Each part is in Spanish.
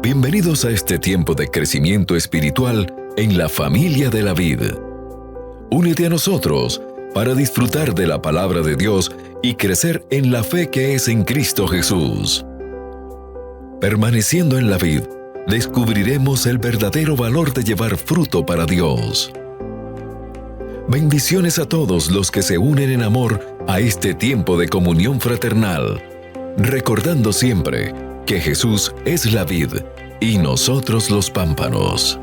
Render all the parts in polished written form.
Bienvenidos a este tiempo de crecimiento espiritual en la familia de la vid. Únete a nosotros para disfrutar de la palabra de Dios y crecer en la fe que es en Cristo Jesús. Permaneciendo en la vid, descubriremos el verdadero valor de llevar fruto para Dios. Bendiciones a todos los que se unen en amor a este tiempo de comunión fraternal, recordando siempre que Jesús es la vid y nosotros los pámpanos.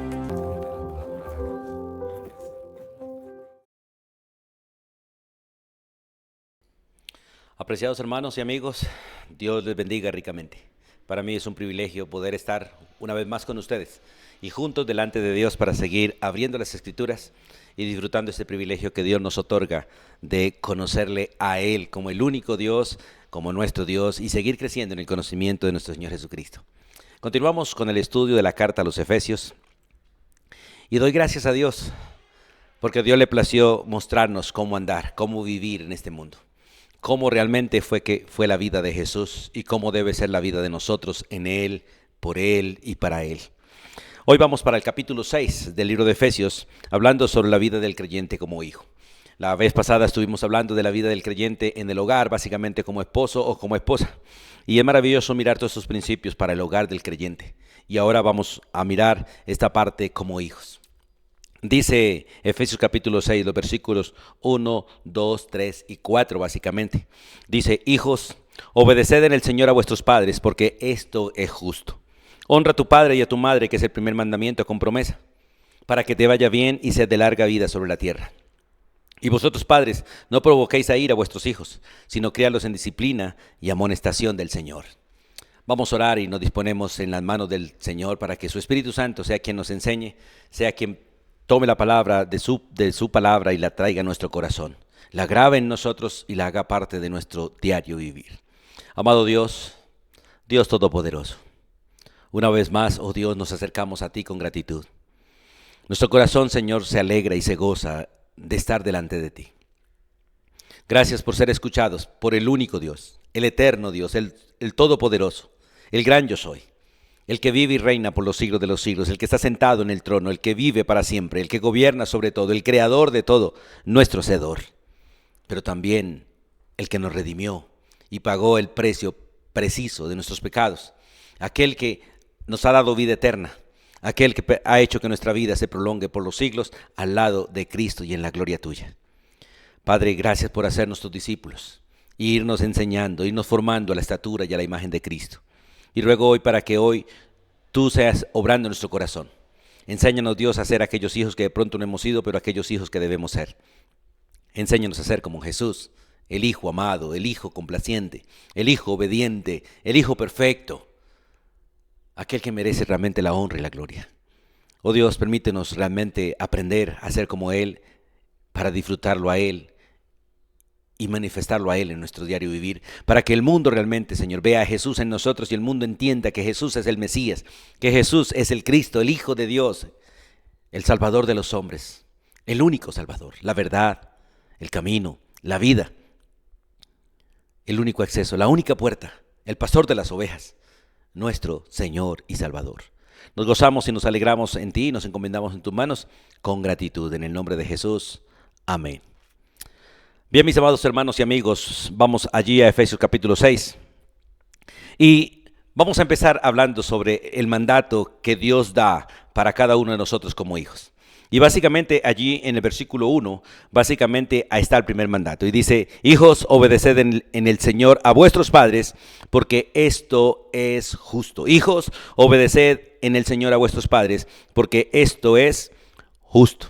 Apreciados hermanos y amigos, Dios les bendiga ricamente. Para mí es un privilegio poder estar una vez más con ustedes y juntos delante de Dios para seguir abriendo las Escrituras y disfrutando este privilegio que Dios nos otorga de conocerle a Él como el único Dios, como nuestro Dios, y seguir creciendo en el conocimiento de nuestro Señor Jesucristo. Continuamos con el estudio de la carta a los Efesios y doy gracias a Dios porque a Dios le plació mostrarnos cómo andar, cómo vivir en este mundo. Cómo realmente fue la vida de Jesús y cómo debe ser la vida de nosotros en Él, por Él y para Él. Hoy vamos para el capítulo 6 del libro de Efesios, hablando sobre la vida del creyente como hijo. La vez pasada estuvimos hablando de la vida del creyente en el hogar, básicamente como esposo o como esposa. Y es maravilloso mirar todos estos principios para el hogar del creyente. Y ahora vamos a mirar esta parte como hijos. Dice Efesios capítulo 6, los versículos 1, 2, 3 y 4 básicamente. Dice: hijos, obedeced en el Señor a vuestros padres, porque esto es justo. Honra a tu padre y a tu madre, que es el primer mandamiento con promesa, para que te vaya bien y seas de larga vida sobre la tierra. Y vosotros padres, no provoquéis a ira a vuestros hijos, sino criadlos en disciplina y amonestación del Señor. Vamos a orar y nos disponemos en las manos del Señor para que su Espíritu Santo sea quien nos enseñe, sea quien tome la palabra de su palabra y la traiga a nuestro corazón, la grabe en nosotros y la haga parte de nuestro diario vivir. Amado Dios, Dios Todopoderoso, una vez más, oh Dios, nos acercamos a ti con gratitud. Nuestro corazón, Señor, se alegra y se goza de estar delante de ti. Gracias por ser escuchados por el único Dios, el eterno Dios, el Todopoderoso, el gran yo soy. El que vive y reina por los siglos de los siglos, el que está sentado en el trono, el que vive para siempre, el que gobierna sobre todo, el creador de todo, nuestro Hacedor. Pero también el que nos redimió y pagó el precio preciso de nuestros pecados. Aquel que nos ha dado vida eterna, aquel que ha hecho que nuestra vida se prolongue por los siglos al lado de Cristo y en la gloria tuya. Padre, gracias por hacernos tus discípulos, e irnos enseñando, irnos formando a la estatura y a la imagen de Cristo. Y ruego hoy para que hoy tú seas obrando en nuestro corazón. Enséñanos, Dios, a ser aquellos hijos que de pronto no hemos sido, pero aquellos hijos que debemos ser. Enséñanos a ser como Jesús, el Hijo amado, el Hijo complaciente, el Hijo obediente, el Hijo perfecto, aquel que merece realmente la honra y la gloria. Oh Dios, permítenos realmente aprender a ser como Él, para disfrutarlo a Él y manifestarlo a Él en nuestro diario vivir, para que el mundo realmente, Señor, vea a Jesús en nosotros y el mundo entienda que Jesús es el Mesías, que Jesús es el Cristo, el Hijo de Dios, el Salvador de los hombres, el único Salvador, la verdad, el camino, la vida, el único acceso, la única puerta, el pastor de las ovejas, nuestro Señor y Salvador. Nos gozamos y nos alegramos en ti y nos encomendamos en tus manos con gratitud, en el nombre de Jesús. Amén. Bien, mis amados hermanos y amigos, vamos allí a Efesios capítulo 6 y vamos a empezar hablando sobre el mandato que Dios da para cada uno de nosotros como hijos. Y básicamente allí en el versículo 1, básicamente ahí está el primer mandato. Y dice: hijos, obedeced en el Señor a vuestros padres, porque esto es justo. Hijos, obedeced en el Señor a vuestros padres, porque esto es justo.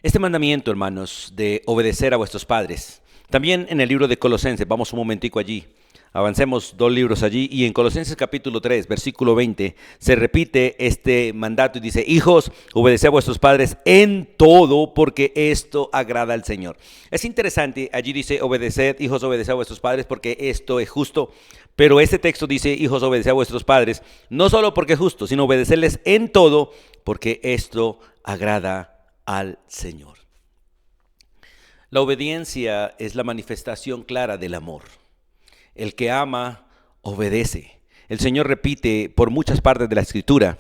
Este mandamiento, hermanos, de obedecer a vuestros padres, también en el libro de Colosenses, vamos un momentico allí, avancemos 2 libros allí, y en Colosenses capítulo 3, versículo 20, se repite este mandato y dice: hijos, obedeced a vuestros padres en todo, porque esto agrada al Señor. Es interesante, allí dice: obedeced, hijos, obedeced a vuestros padres, porque esto es justo. Pero este texto dice: hijos, obedeced a vuestros padres, no solo porque es justo, sino obedecerles en todo, porque esto agrada al Señor. La obediencia es la manifestación clara del amor. El que ama, obedece. el Señor repite por muchas partes de la Escritura: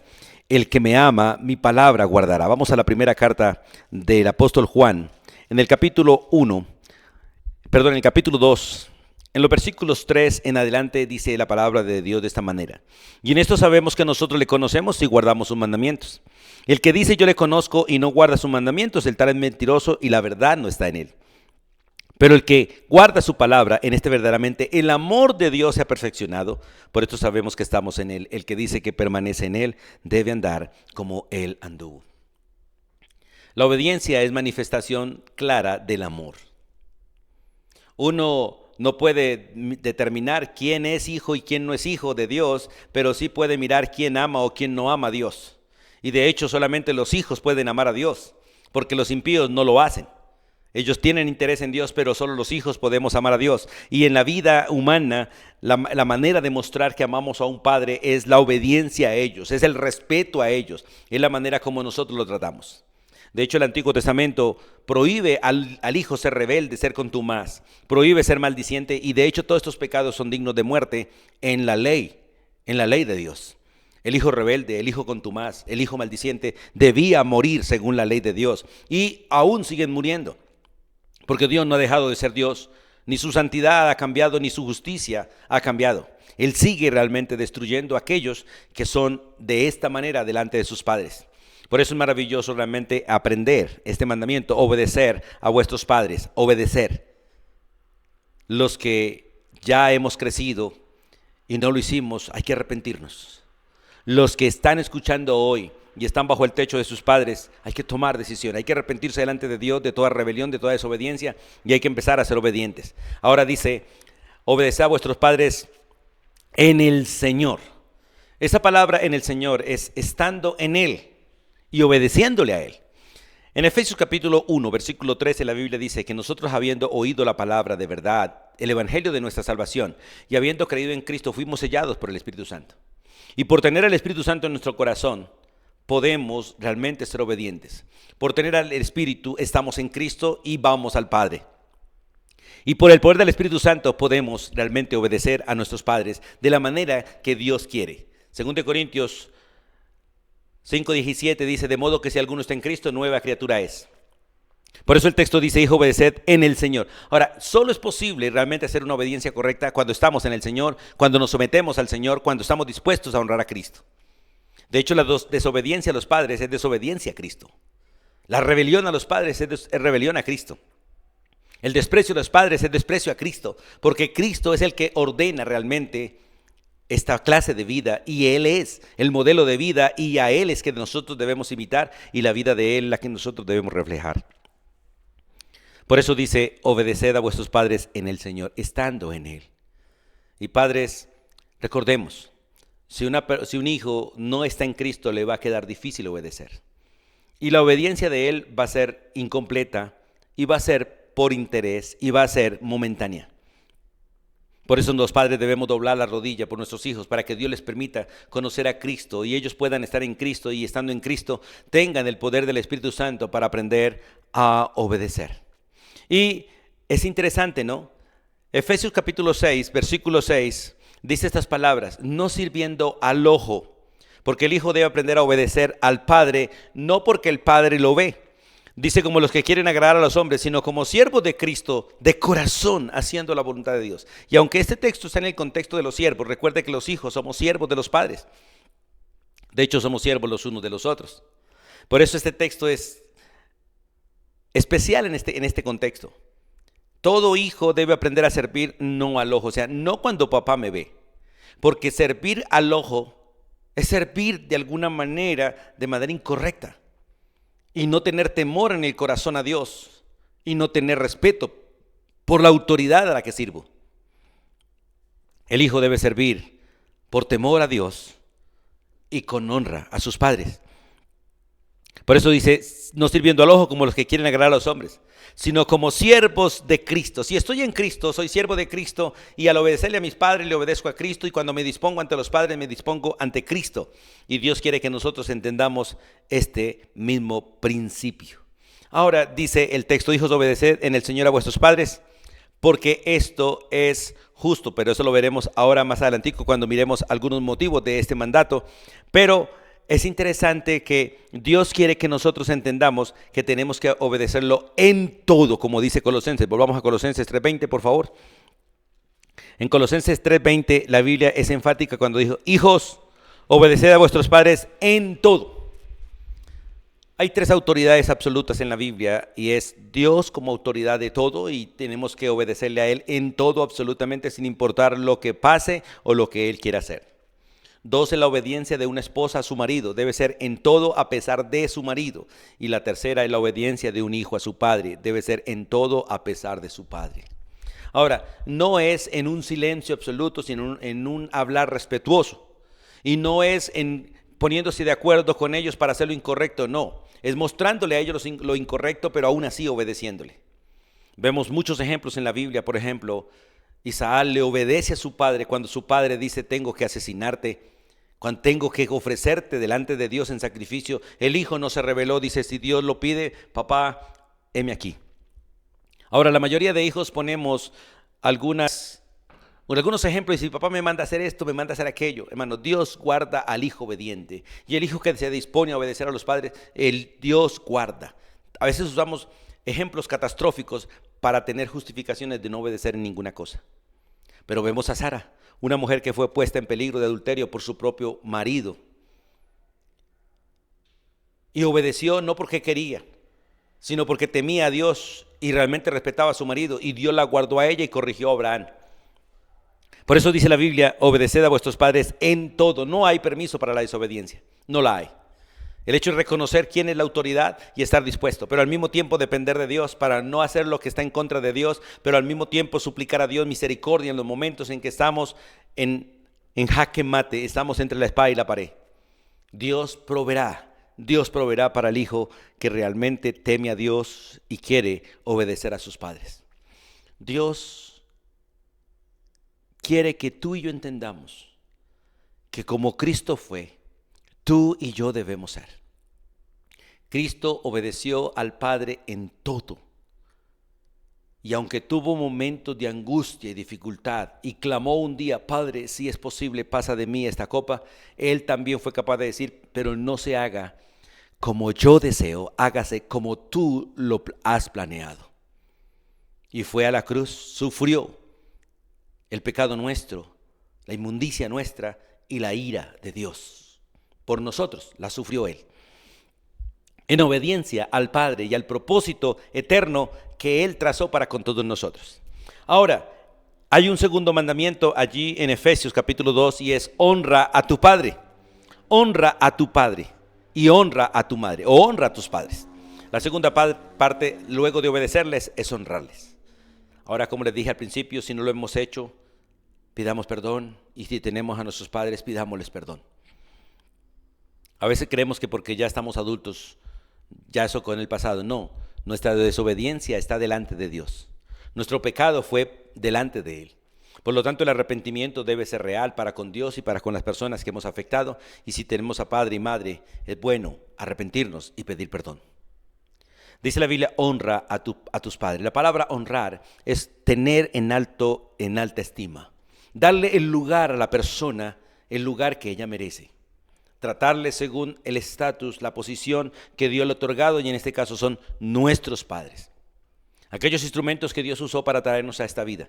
el que me ama, mi palabra guardará. Vamos a la primera carta del apóstol Juan, en el capítulo 2, en los versículos 3 en adelante, dice la palabra de Dios de esta manera: y en esto sabemos que nosotros le conocemos si guardamos sus mandamientos. El que dice yo le conozco y no guarda sus mandamientos, el tal es mentiroso y la verdad no está en él. Pero el que guarda su palabra, en este verdaderamente el amor de Dios se ha perfeccionado. Por esto sabemos que estamos en él. El que dice que permanece en él debe andar como él anduvo. La obediencia es manifestación clara del amor. Uno no puede determinar quién es hijo y quién no es hijo de Dios, pero sí puede mirar quién ama o quién no ama a Dios. Y de hecho solamente los hijos pueden amar a Dios, porque los impíos no lo hacen. Ellos tienen interés en Dios, pero solo los hijos podemos amar a Dios. Y en la vida humana, la manera de mostrar que amamos a un padre es la obediencia a ellos, es el respeto a ellos, es la manera como nosotros los tratamos. De hecho, el Antiguo Testamento prohíbe al hijo ser rebelde, ser contumaz, prohíbe ser maldiciente, y de hecho todos estos pecados son dignos de muerte en la ley de Dios. El hijo rebelde, el hijo contumaz, el hijo maldiciente debía morir según la ley de Dios, y aún siguen muriendo. Porque Dios no ha dejado de ser Dios, ni su santidad ha cambiado, ni su justicia ha cambiado. Él sigue realmente destruyendo a aquellos que son de esta manera delante de sus padres. Por eso es maravilloso realmente aprender este mandamiento: obedecer a vuestros padres, obedecer. Los que ya hemos crecido y no lo hicimos, hay que arrepentirnos. Los que están escuchando hoy y están bajo el techo de sus padres, hay que tomar decisión, hay que arrepentirse delante de Dios de toda rebelión, de toda desobediencia, y hay que empezar a ser obedientes. Ahora dice: obedeced a vuestros padres en el Señor. Esa palabra en el Señor es estando en Él y obedeciéndole a Él. En Efesios capítulo 1, versículo 13, la Biblia dice que nosotros, habiendo oído la palabra de verdad, el evangelio de nuestra salvación, y habiendo creído en Cristo, fuimos sellados por el Espíritu Santo. Y por tener al Espíritu Santo en nuestro corazón, podemos realmente ser obedientes. Por tener al Espíritu, estamos en Cristo y vamos al Padre. Y por el poder del Espíritu Santo podemos realmente obedecer a nuestros padres de la manera que Dios quiere. Según de Corintios 5:17 dice: de modo que si alguno está en Cristo, nueva criatura es. Por eso el texto dice: hijo, obedeced en el Señor. Ahora, solo es posible realmente hacer una obediencia correcta cuando estamos en el Señor, cuando nos sometemos al Señor, cuando estamos dispuestos a honrar a Cristo. De hecho, la desobediencia a los padres es desobediencia a Cristo. La rebelión a los padres es rebelión a Cristo. El desprecio a los padres es desprecio a Cristo, porque Cristo es el que ordena realmente esta clase de vida, y Él es el modelo de vida, y a Él es que nosotros debemos imitar, y la vida de Él la que nosotros debemos reflejar. Por eso dice: obedeced a vuestros padres en el Señor, estando en Él. Y padres, recordemos, si un hijo no está en Cristo, le va a quedar difícil obedecer. Y la obediencia de Él va a ser incompleta, y va a ser por interés, y va a ser momentánea. Por eso los padres debemos doblar la rodilla por nuestros hijos, para que Dios les permita conocer a Cristo y ellos puedan estar en Cristo, y estando en Cristo tengan el poder del Espíritu Santo para aprender a obedecer. Y es interesante, ¿no? Efesios capítulo 6, versículo 6, dice estas palabras: no sirviendo al ojo, porque el hijo debe aprender a obedecer al Padre, no porque el Padre lo ve. Dice: como los que quieren agradar a los hombres, sino como siervos de Cristo, de corazón, haciendo la voluntad de Dios. Y aunque este texto está en el contexto de los siervos, recuerde que los hijos somos siervos de los padres. De hecho, somos siervos los unos de los otros. Por eso este texto es especial en este contexto. Todo hijo debe aprender a servir no al ojo, o sea, no cuando papá me ve. Porque servir al ojo es servir de alguna manera, de manera incorrecta. Y no tener temor en el corazón a Dios, y no tener respeto por la autoridad a la que sirvo. El hijo debe servir por temor a Dios y con honra a sus padres. Por eso dice: no sirviendo al ojo como los que quieren agradar a los hombres, sino como siervos de Cristo. Si estoy en Cristo, soy siervo de Cristo, y al obedecerle a mis padres le obedezco a Cristo, y cuando me dispongo ante los padres me dispongo ante Cristo. Y Dios quiere que nosotros entendamos este mismo principio. Ahora dice el texto: hijos, obedeced en el Señor a vuestros padres, porque esto es justo, pero eso lo veremos ahora más adelantico cuando miremos algunos motivos de este mandato. Pero es interesante que Dios quiere que nosotros entendamos que tenemos que obedecerlo en todo, como dice Colosenses. Volvamos a Colosenses 3:20, por favor. En Colosenses 3:20 la Biblia es enfática cuando dijo: hijos, obedeced a vuestros padres en todo. Hay tres autoridades absolutas en la Biblia y es Dios como autoridad de todo y tenemos que obedecerle a Él en todo absolutamente sin importar lo que pase o lo que Él quiera hacer. Dos, es la obediencia de una esposa a su marido, debe ser en todo a pesar de su marido. Y la tercera es la obediencia de un hijo a su padre, debe ser en todo a pesar de su padre. Ahora, no es en un silencio absoluto, sino en un hablar respetuoso. Y no es en poniéndose de acuerdo con ellos para hacer lo incorrecto, no. Es mostrándole a ellos lo incorrecto, pero aún así obedeciéndole. Vemos muchos ejemplos en la Biblia. Por ejemplo, Isaac le obedece a su padre cuando su padre dice: tengo que asesinarte, cuando tengo que ofrecerte delante de Dios en sacrificio. El hijo no se rebeló, dice: si Dios lo pide, papá, heme aquí. Ahora, la mayoría de hijos ponemos algunos ejemplos y si papá me manda a hacer esto, me manda a hacer aquello. Hermano, Dios guarda al hijo obediente. Y el hijo que se dispone a obedecer a los padres, el Dios guarda. A veces usamos ejemplos catastróficos para tener justificaciones de no obedecer en ninguna cosa. Pero vemos a Sara, una mujer que fue puesta en peligro de adulterio por su propio marido. Y obedeció no porque quería, sino porque temía a Dios y realmente respetaba a su marido. Y Dios la guardó a ella y corrigió a Abraham. Por eso dice la Biblia: obedeced a vuestros padres en todo. No hay permiso para la desobediencia, no la hay. El hecho es reconocer quién es la autoridad y estar dispuesto, pero al mismo tiempo depender de Dios para no hacer lo que está en contra de Dios, pero al mismo tiempo suplicar a Dios misericordia en los momentos en que estamos en jaque mate, estamos entre la espada y la pared. Dios proveerá para el hijo que realmente teme a Dios y quiere obedecer a sus padres. Dios quiere que tú y yo entendamos que como Cristo fue, tú y yo debemos ser. Cristo obedeció al Padre en todo. Y aunque tuvo momentos de angustia y dificultad y clamó un día: Padre, si es posible, pasa de mí esta copa, Él también fue capaz de decir: pero no se haga como yo deseo, hágase como tú lo has planeado. Y fue a la cruz, sufrió el pecado nuestro, la inmundicia nuestra y la ira de Dios. Por nosotros la sufrió Él. En obediencia al Padre y al propósito eterno que Él trazó para con todos nosotros. Ahora, hay un segundo mandamiento allí en Efesios capítulo 2 y es: honra a tu padre. Honra a tu padre y honra a tu madre, o honra a tus padres. La segunda parte, luego de obedecerles, es honrarles. Ahora, como les dije al principio, si no lo hemos hecho, pidamos perdón, y si tenemos a nuestros padres, pidámosles perdón. A veces creemos que porque ya estamos adultos, ya eso con el pasado. No, nuestra desobediencia está delante de Dios. Nuestro pecado fue delante de Él. Por lo tanto, el arrepentimiento debe ser real para con Dios y para con las personas que hemos afectado. Y si tenemos a padre y madre, es bueno arrepentirnos y pedir perdón. Dice la Biblia: honra a tus padres. La palabra honrar es tener en alta estima. Darle el lugar a la persona, el lugar que ella merece. Tratarle según el estatus, la posición que Dios le ha otorgado, y en este caso son nuestros padres. Aquellos instrumentos que Dios usó para traernos a esta vida.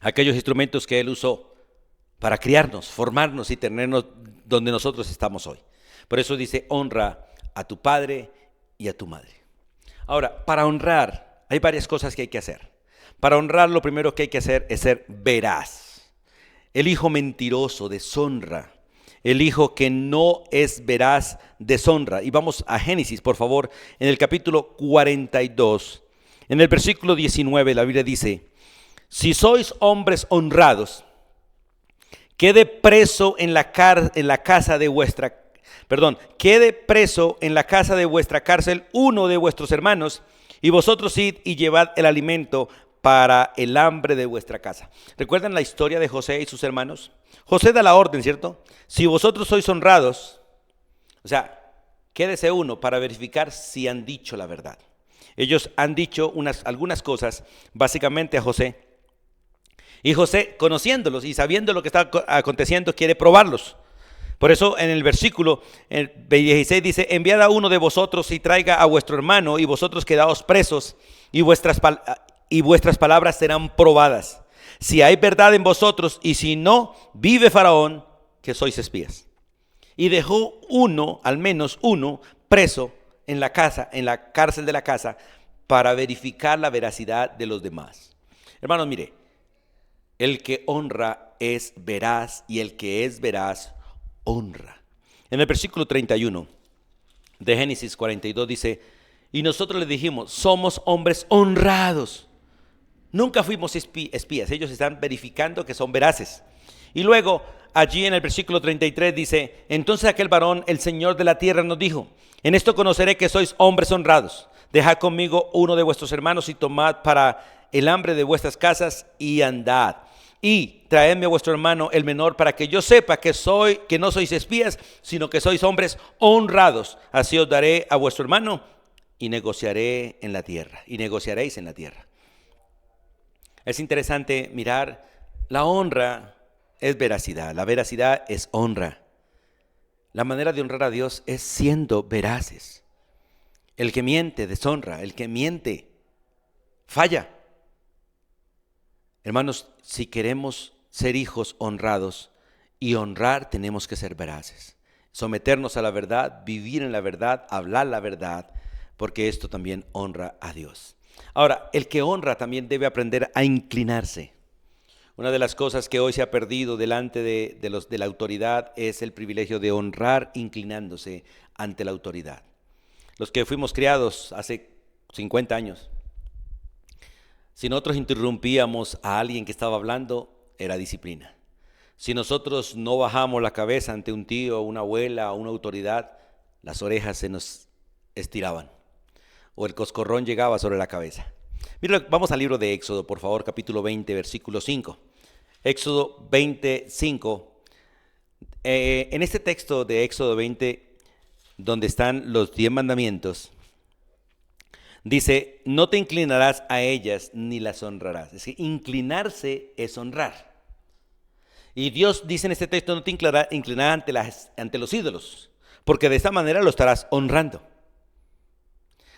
Aquellos instrumentos que Él usó para criarnos, formarnos y tenernos donde nosotros estamos hoy. Por eso dice: honra a tu padre y a tu madre. Ahora, para honrar hay varias cosas que hay que hacer. Para honrar, lo primero que hay que hacer es ser veraz. El hijo mentiroso deshonra. El hijo que no es veraz deshonra. Y vamos a Génesis, por favor, en el capítulo 42. En el versículo 19 la Biblia dice: si sois hombres honrados, quede preso en la casa de vuestra cárcel uno de vuestros hermanos, y vosotros id y llevad el alimento para el hambre de vuestra casa. ¿Recuerdan la historia de José y sus hermanos? José da la orden, ¿cierto? Si vosotros sois honrados, o sea, quédese uno para verificar si han dicho la verdad. Ellos han dicho algunas cosas básicamente a José. Y José, conociéndolos y sabiendo lo que está aconteciendo, quiere probarlos. Por eso en el versículo 16 dice: enviad a uno de vosotros y traiga a vuestro hermano, y vosotros quedaos presos, y vuestras palabras serán probadas. Si hay verdad en vosotros, y si no, vive Faraón, que sois espías. Y dejó al menos uno, preso en la cárcel de la casa, para verificar la veracidad de los demás. Hermanos, mire, el que honra es veraz, y el que es veraz honra. En el versículo 31 de Génesis 42 dice: y nosotros le dijimos, somos hombres honrados. Nunca fuimos espías. Ellos están verificando que son veraces. Y luego, allí en el versículo 33 dice: entonces aquel varón, el Señor de la tierra, nos dijo: en esto conoceré que sois hombres honrados. Dejad conmigo uno de vuestros hermanos y tomad para el hambre de vuestras casas y andad. Y traedme a vuestro hermano el menor, para que yo sepa que no sois espías, sino que sois hombres honrados. Así os daré a vuestro hermano y negociaréis en la tierra. Es interesante mirar, la honra es veracidad, la veracidad es honra. La manera de honrar a Dios es siendo veraces. El que miente deshonra, el que miente falla. Hermanos, si queremos ser hijos honrados y honrar, tenemos que ser veraces. Someternos a la verdad, vivir en la verdad, hablar la verdad, porque esto también honra a Dios. Ahora, el que honra también debe aprender a inclinarse. Una de las cosas que hoy se ha perdido delante de la autoridad es el privilegio de honrar inclinándose ante la autoridad. Los que fuimos criados hace 50 años, si nosotros interrumpíamos a alguien que estaba hablando, era disciplina. Si nosotros no bajamos la cabeza ante un tío, una abuela o una autoridad, las orejas se nos estiraban o el coscorrón llegaba sobre la cabeza. Mira, vamos al libro de Éxodo, por favor, capítulo 20, versículo 5. Éxodo 25. En este texto de Éxodo 20, donde están los 10 mandamientos, dice: no te inclinarás a ellas ni las honrarás. Es decir, inclinarse es honrar. Y Dios dice en este texto: no te inclinarás ante los ídolos, porque de esta manera lo estarás honrando.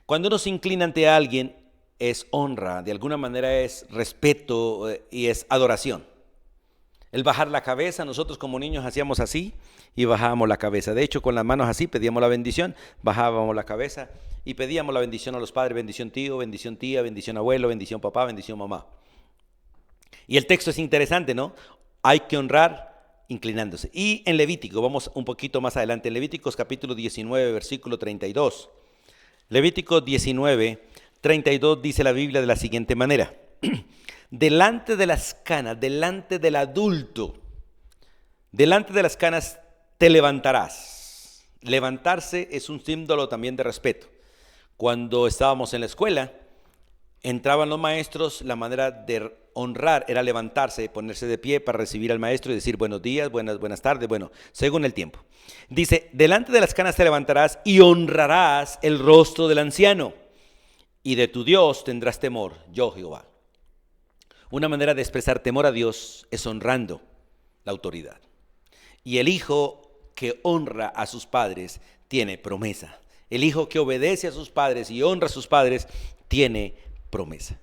Cuando uno se inclina ante alguien, es honra, de alguna manera es respeto y es adoración. El bajar la cabeza, nosotros como niños hacíamos así y bajábamos la cabeza. De hecho, con las manos así pedíamos la bendición, bajábamos la cabeza y pedíamos la bendición a los padres: bendición tío, bendición tía, bendición abuelo, bendición papá, bendición mamá. Y el texto es interesante, ¿no? Hay que honrar inclinándose. Y en Levítico, vamos un poquito más adelante, en Levíticos capítulo 19, versículo 32. Levítico 19, 32 dice la Biblia de la siguiente manera: delante de las canas, delante del adulto, delante de las canas te levantarás. Levantarse es un símbolo también de respeto. Cuando estábamos en la escuela, entraban los maestros, la manera de honrar era levantarse, ponerse de pie para recibir al maestro y decir buenos días, buenas tardes, según el tiempo. Dice: delante de las canas te levantarás y honrarás el rostro del anciano, y de tu Dios tendrás temor, yo Jehová. Una manera de expresar temor a Dios es honrando la autoridad. Y el hijo que honra a sus padres tiene promesa. El hijo que obedece a sus padres y honra a sus padres tiene promesa.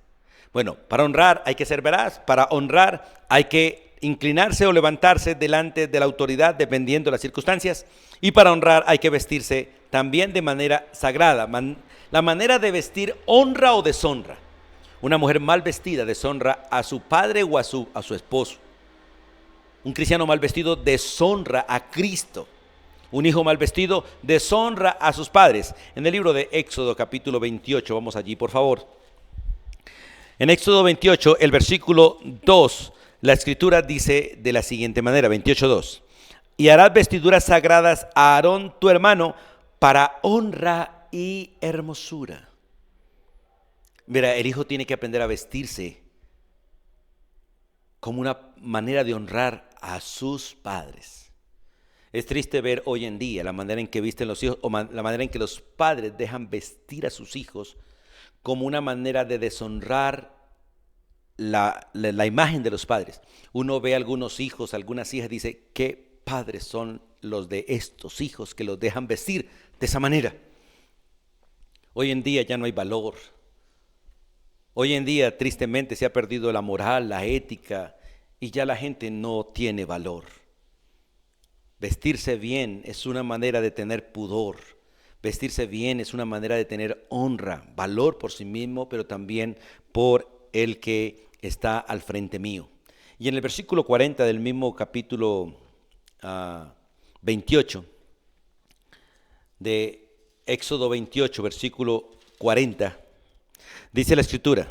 Bueno, para honrar hay que ser veraz, para honrar hay que inclinarse o levantarse delante de la autoridad dependiendo de las circunstancias, y para honrar hay que vestirse también de manera sagrada. La manera de vestir honra o deshonra. Una mujer mal vestida deshonra a su padre o a su esposo. Un cristiano mal vestido deshonra a Cristo. Un hijo mal vestido deshonra a sus padres. En el libro de Éxodo capítulo 28, vamos allí por favor. En Éxodo 28, el versículo 2, la escritura dice de la siguiente manera, 28:2: y harás vestiduras sagradas a Aarón tu hermano para honra y hermosura. Mira, el hijo tiene que aprender a vestirse como una manera de honrar a sus padres. Es triste ver hoy en día la manera en que visten los hijos o la manera en que los padres dejan vestir a sus hijos como una manera de deshonrar la imagen de los padres. Uno ve a algunos hijos, algunas hijas, dice, ¿qué padres son los de estos hijos que los dejan vestir de esa manera? Hoy en día ya no hay valor. Hoy en día, tristemente, se ha perdido la moral, la ética, y ya la gente no tiene valor. Vestirse bien es una manera de tener pudor. Vestirse bien es una manera de tener honra, valor por sí mismo, pero también por el que está al frente mío. Y en el versículo 40 del mismo capítulo 28, de Éxodo 28, versículo 40, dice la Escritura,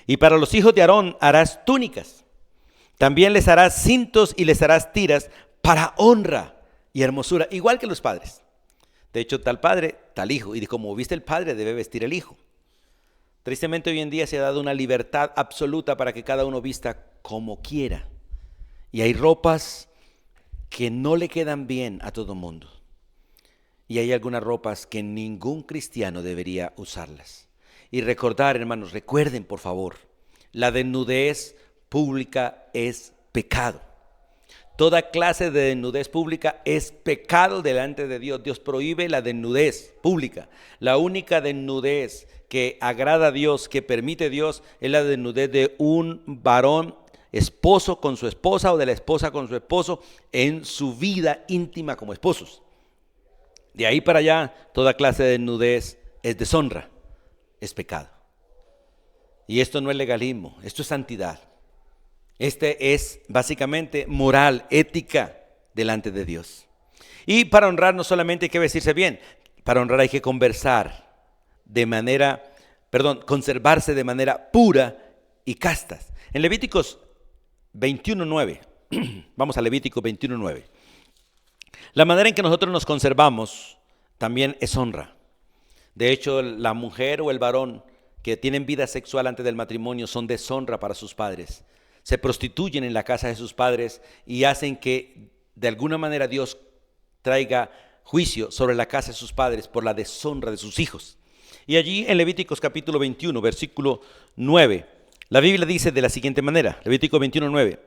y para los hijos de Aarón harás túnicas, también les harás cintos y les harás tiras para honra y hermosura, igual que los padres. De hecho, tal padre, tal hijo, y como viste el padre, debe vestir el hijo. Tristemente hoy en día se ha dado una libertad absoluta para que cada uno vista como quiera. Y hay ropas que no le quedan bien a todo mundo. Y hay algunas ropas que ningún cristiano debería usarlas. Y recordar, hermanos, recuerden por favor, la desnudez pública es pecado. Toda clase de desnudez pública es pecado delante de Dios. Dios prohíbe la desnudez pública. La única desnudez que agrada a Dios, que permite Dios, es la desnudez de un varón, esposo con su esposa o de la esposa con su esposo en su vida íntima como esposos. De ahí para allá, toda clase de desnudez es deshonra, es pecado. Y esto no es legalismo, esto es santidad. Este es básicamente moral, ética delante de Dios. Y para honrar no solamente hay que vestirse bien, para honrar hay que conservarse de manera pura y castas. En Levíticos 21:9, vamos a Levítico 21:9. La manera en que nosotros nos conservamos también es honra. De hecho, la mujer o el varón que tienen vida sexual antes del matrimonio son deshonra para sus padres. Se prostituyen en la casa de sus padres y hacen que de alguna manera Dios traiga juicio sobre la casa de sus padres por la deshonra de sus hijos. Y allí en Levíticos capítulo 21, versículo 9, la Biblia dice de la siguiente manera, Levítico 21:9,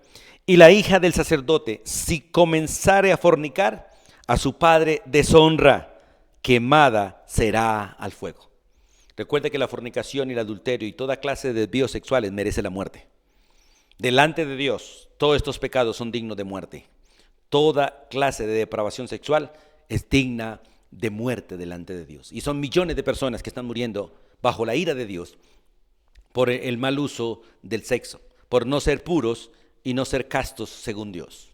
y la hija del sacerdote, si comenzare a fornicar, a su padre deshonra, quemada será al fuego. Recuerde que la fornicación y el adulterio y toda clase de desvíos sexuales merece la muerte. Delante de Dios, todos estos pecados son dignos de muerte. Toda clase de depravación sexual es digna de muerte delante de Dios. Y son millones de personas que están muriendo bajo la ira de Dios por el mal uso del sexo, por no ser puros y no ser castos según Dios.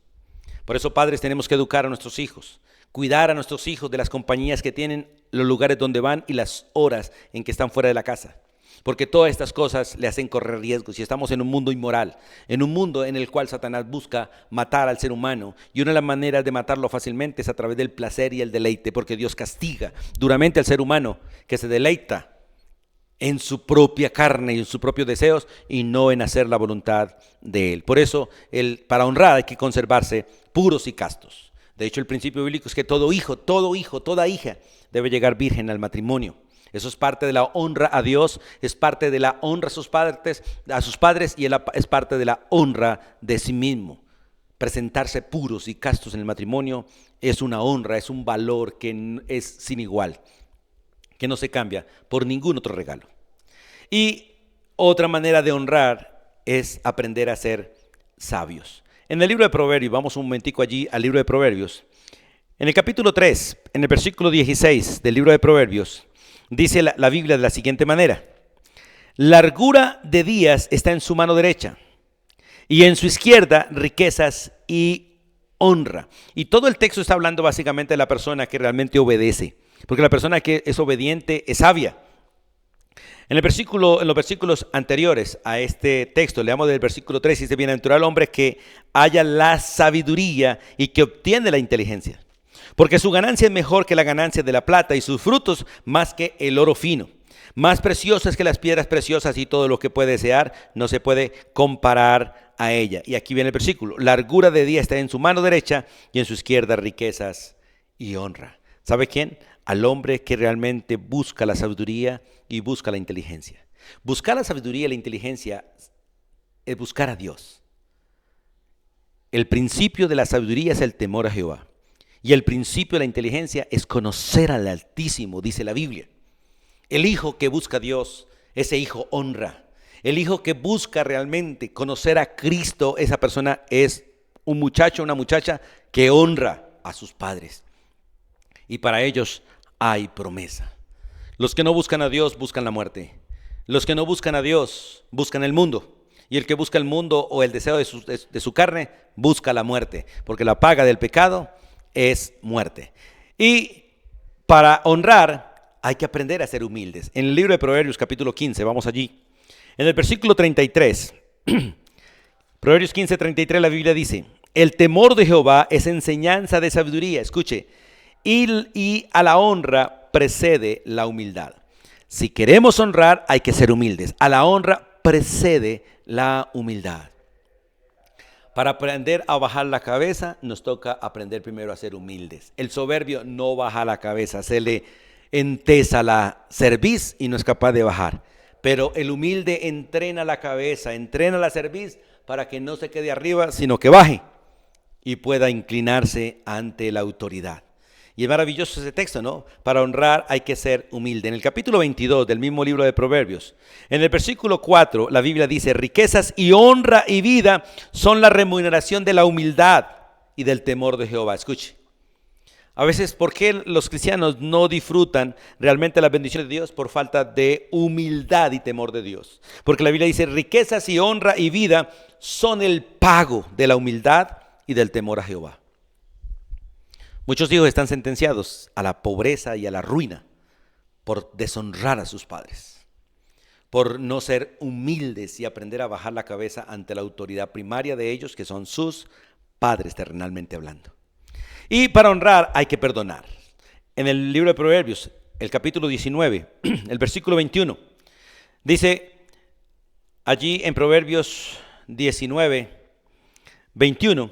Por eso, padres, tenemos que educar a nuestros hijos, cuidar a nuestros hijos de las compañías que tienen, los lugares donde van y las horas en que están fuera de la casa. Porque todas estas cosas le hacen correr riesgos y estamos en un mundo inmoral, en un mundo en el cual Satanás busca matar al ser humano, y una de las maneras de matarlo fácilmente es a través del placer y el deleite, porque Dios castiga duramente al ser humano que se deleita en su propia carne y en sus propios deseos y no en hacer la voluntad de Él. Por eso, para honrar hay que conservarse puros y castos. De hecho, el principio bíblico es que todo hijo, toda hija debe llegar virgen al matrimonio. Eso es parte de la honra a Dios, es parte de la honra a sus padres y es parte de la honra de sí mismo. Presentarse puros y castos en el matrimonio es una honra, es un valor que es sin igual, que no se cambia por ningún otro regalo. Y otra manera de honrar es aprender a ser sabios. En el libro de Proverbios, vamos un momentico allí al libro de Proverbios. En el capítulo 3, en el versículo 16 del libro de Proverbios, dice la Biblia de la siguiente manera: largura de días está en su mano derecha, y en su izquierda riquezas y honra. Y todo el texto está hablando básicamente de la persona que realmente obedece, porque la persona que es obediente es sabia. En los versículos anteriores a este texto, leamos del versículo 3, dice: bienaventurado el hombre que haya la sabiduría y que obtiene la inteligencia, porque su ganancia es mejor que la ganancia de la plata y sus frutos más que el oro fino. Más preciosas que las piedras preciosas, y todo lo que puede desear no se puede comparar a ella. Y aquí viene el versículo: largura de día está en su mano derecha y en su izquierda riquezas y honra. ¿Sabe quién? al hombre que realmente busca la sabiduría y busca la inteligencia. Buscar la sabiduría y la inteligencia es buscar a Dios. El principio de la sabiduría es el temor a Jehová. Y el principio de la inteligencia es conocer al Altísimo, dice la Biblia. El hijo que busca a Dios, ese hijo honra. El hijo que busca realmente conocer a Cristo, esa persona es un muchacho, una muchacha que honra a sus padres. Y para ellos hay promesa. Los que no buscan a Dios buscan la muerte. Los que no buscan a Dios buscan el mundo. Y el que busca el mundo o el deseo de su carne busca la muerte. Porque la paga del pecado es muerte. Y para honrar hay que aprender a ser humildes. En el libro de Proverbios capítulo 15, vamos allí. En el versículo 33, Proverbios 15, 33, la Biblia dice: el temor de Jehová es enseñanza de sabiduría. Escuche, y a la honra precede la humildad. Si queremos honrar, hay que ser humildes. A la honra precede la humildad. Para aprender a bajar la cabeza, nos toca aprender primero a ser humildes. El soberbio no baja la cabeza, se le entesa la cerviz y no es capaz de bajar. Pero el humilde entrena la cabeza, entrena la cerviz para que no se quede arriba, sino que baje y pueda inclinarse ante la autoridad. Y es maravilloso ese texto, ¿no? Para honrar hay que ser humilde. En el capítulo 22 del mismo libro de Proverbios, en el versículo 4, la Biblia dice: riquezas y honra y vida son la remuneración de la humildad y del temor de Jehová. Escuche. A veces, ¿por qué los cristianos no disfrutan realmente las bendiciones de Dios? Por falta de humildad y temor de Dios. Porque la Biblia dice: riquezas y honra y vida son el pago de la humildad y del temor a Jehová. Muchos hijos están sentenciados a la pobreza y a la ruina por deshonrar a sus padres, por no ser humildes y aprender a bajar la cabeza ante la autoridad primaria de ellos, que son sus padres terrenalmente hablando. Y para honrar hay que perdonar. En el libro de Proverbios, el capítulo 19, el versículo 21, dice allí en Proverbios 19, 21,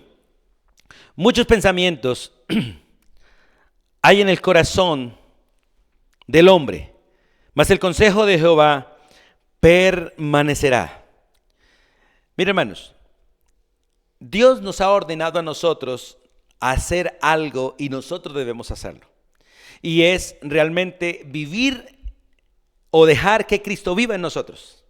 muchos pensamientos hay en el corazón del hombre, mas el consejo de Jehová permanecerá. Miren, hermanos, Dios nos ha ordenado a nosotros hacer algo y nosotros debemos hacerlo. Y es realmente vivir o dejar que Cristo viva en nosotros.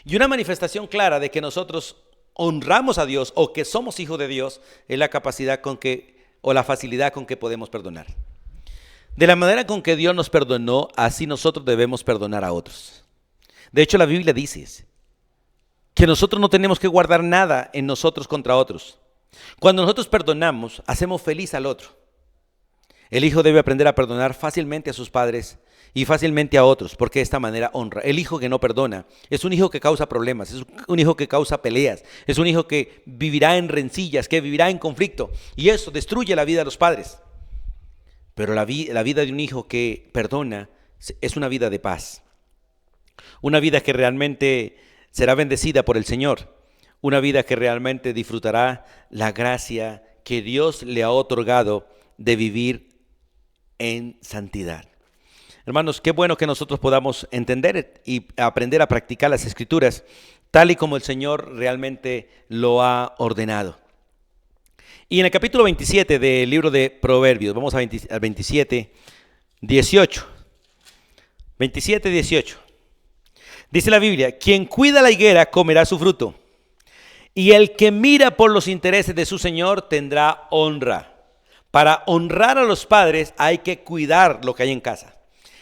Y una manifestación clara de que nosotros honramos a Dios o que somos hijos de Dios es la capacidad con que, o la facilidad con que podemos perdonar. De la manera con que Dios nos perdonó, así nosotros debemos perdonar a otros. De hecho, la Biblia dice que nosotros no tenemos que guardar nada en nosotros contra otros. Cuando nosotros perdonamos, hacemos feliz al otro. El hijo debe aprender a perdonar fácilmente a sus padres y fácilmente a otros, porque de esta manera honra. El hijo que no perdona es un hijo que causa problemas, es un hijo que causa peleas, es un hijo que vivirá en rencillas, que vivirá en conflicto, y eso destruye la vida de los padres. Pero la vida de un hijo que perdona es una vida de paz, una vida que realmente será bendecida por el Señor, una vida que realmente disfrutará la gracia que Dios le ha otorgado de vivir en santidad. Hermanos, qué bueno que nosotros podamos entender y aprender a practicar las Escrituras tal y como el Señor realmente lo ha ordenado. Y en el capítulo 27 del libro de Proverbios, vamos al 27, 18. 27, 18. Dice la Biblia: quien cuida la higuera comerá su fruto, y el que mira por los intereses de su Señor tendrá honra. Para honrar a los padres hay que cuidar lo que hay en casa.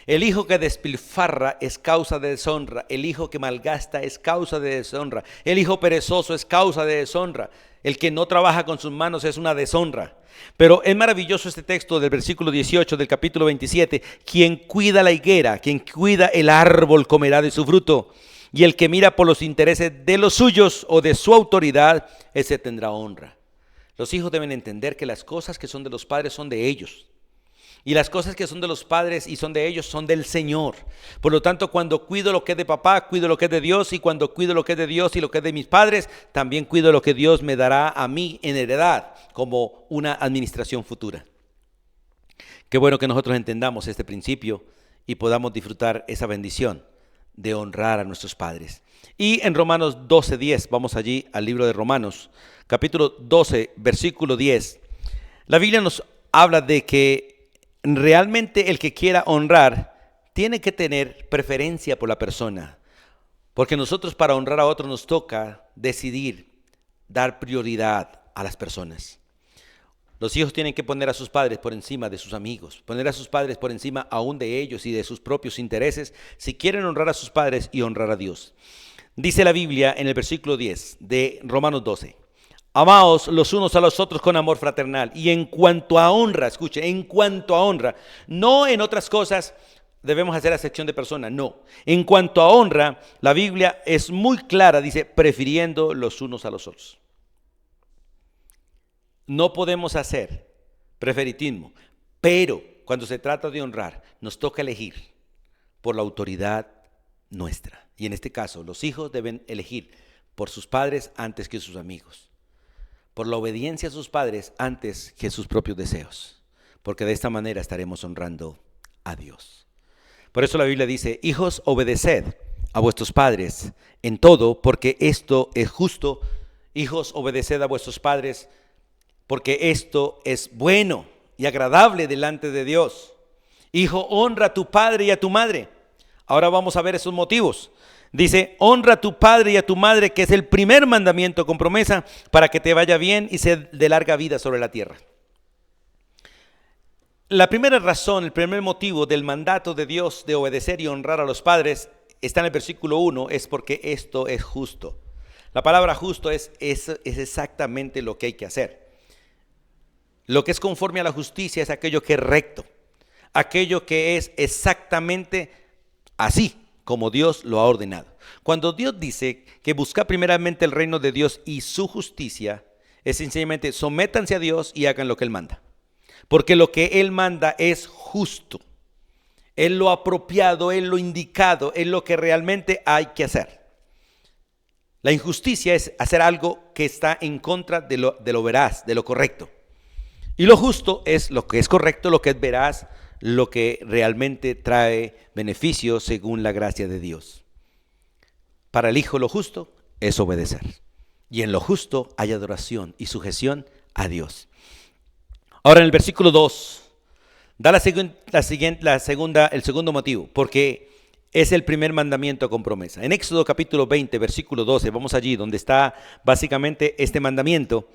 El hijo que despilfarra es causa de deshonra. El hijo que malgasta es causa de deshonra. El hijo perezoso es causa de deshonra. El que no trabaja con sus manos es una deshonra. Pero es maravilloso este texto del versículo 18 del capítulo 27. Quien cuida la higuera, quien cuida el árbol comerá de su fruto. Y el que mira por los intereses de los suyos o de su autoridad, ese tendrá honra. Los hijos deben entender que las cosas que son de los padres son de ellos. Y las cosas que son de los padres y son de ellos son del Señor. Por lo tanto, cuando cuido lo que es de papá, cuido lo que es de Dios. Y cuando cuido lo que es de Dios y lo que es de mis padres, también cuido lo que Dios me dará a mí en heredad como una administración futura. Qué bueno que nosotros entendamos este principio y podamos disfrutar esa bendición de honrar a nuestros padres. Y en Romanos 12:10, vamos allí al libro de Romanos, capítulo 12, versículo 10. La Biblia nos habla de que realmente el que quiera honrar tiene que tener preferencia por la persona. Porque nosotros para honrar a otro nos toca decidir dar prioridad a las personas. Los hijos tienen que poner a sus padres por encima de sus amigos, poner a sus padres por encima aún de ellos y de sus propios intereses, si quieren honrar a sus padres y honrar a Dios. Dice la Biblia en el versículo 10 de Romanos 12, amaos los unos a los otros con amor fraternal. Y en cuanto a honra, escuche, en cuanto a honra, no en otras cosas debemos hacer acepción de persona, no. En cuanto a honra, la Biblia es muy clara, dice, prefiriendo los unos a los otros. No podemos hacer preferitismo, pero cuando se trata de honrar, nos toca elegir por la autoridad nuestra. Y en este caso, los hijos deben elegir por sus padres antes que sus amigos, por la obediencia a sus padres antes que sus propios deseos, porque de esta manera estaremos honrando a Dios. Por eso la Biblia dice, hijos, obedeced a vuestros padres en todo, porque esto es justo. Hijos, obedeced a vuestros padres, porque esto es bueno y agradable delante de Dios. Hijo, honra a tu padre y a tu madre. Ahora vamos a ver esos motivos. Dice, honra a tu padre y a tu madre, que es el primer mandamiento con promesa, para que te vaya bien y sea de larga vida sobre la tierra. La primera razón, el primer motivo del mandato de Dios de obedecer y honrar a los padres está en el versículo 1, es porque esto es justo. La palabra justo es exactamente lo que hay que hacer. Lo que es conforme a la justicia es aquello que es recto, aquello que es exactamente así como Dios lo ha ordenado. Cuando Dios dice que busca primeramente el reino de Dios y su justicia, es sencillamente sométanse a Dios y hagan lo que Él manda. Porque lo que Él manda es justo, es lo apropiado, es lo indicado, es lo que realmente hay que hacer. La injusticia es hacer algo que está en contra de lo veraz, de lo correcto. Y lo justo es lo que es correcto, lo que es veraz, lo que realmente trae beneficios según la gracia de Dios. Para el Hijo lo justo es obedecer. Y en lo justo hay adoración y sujeción a Dios. Ahora en el versículo 2 da el segundo motivo, porque es el primer mandamiento con promesa. En Éxodo capítulo 20, versículo 12, vamos allí donde está básicamente este mandamiento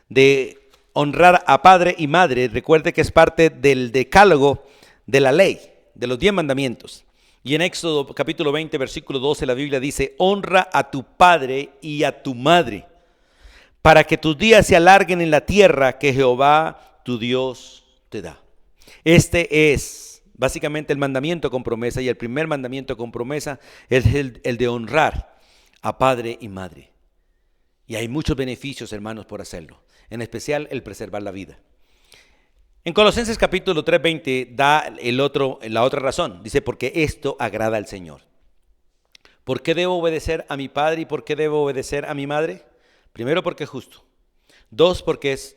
de honrar a padre y madre. Recuerde que es parte del decálogo de la ley, de los 10 mandamientos. Y en Éxodo capítulo 20, versículo 12, la Biblia dice, honra a tu padre y a tu madre, para que tus días se alarguen en la tierra que Jehová tu Dios te da. Este es básicamente el mandamiento con promesa, y el primer mandamiento con promesa es el de honrar a padre y madre. Y hay muchos beneficios, hermanos, por hacerlo, en especial el preservar la vida. En Colosenses capítulo 3:20 da la otra razón. Dice, porque esto agrada al Señor. ¿Por qué debo obedecer a mi padre y por qué debo obedecer a mi madre? Primero, porque es justo. 2, porque es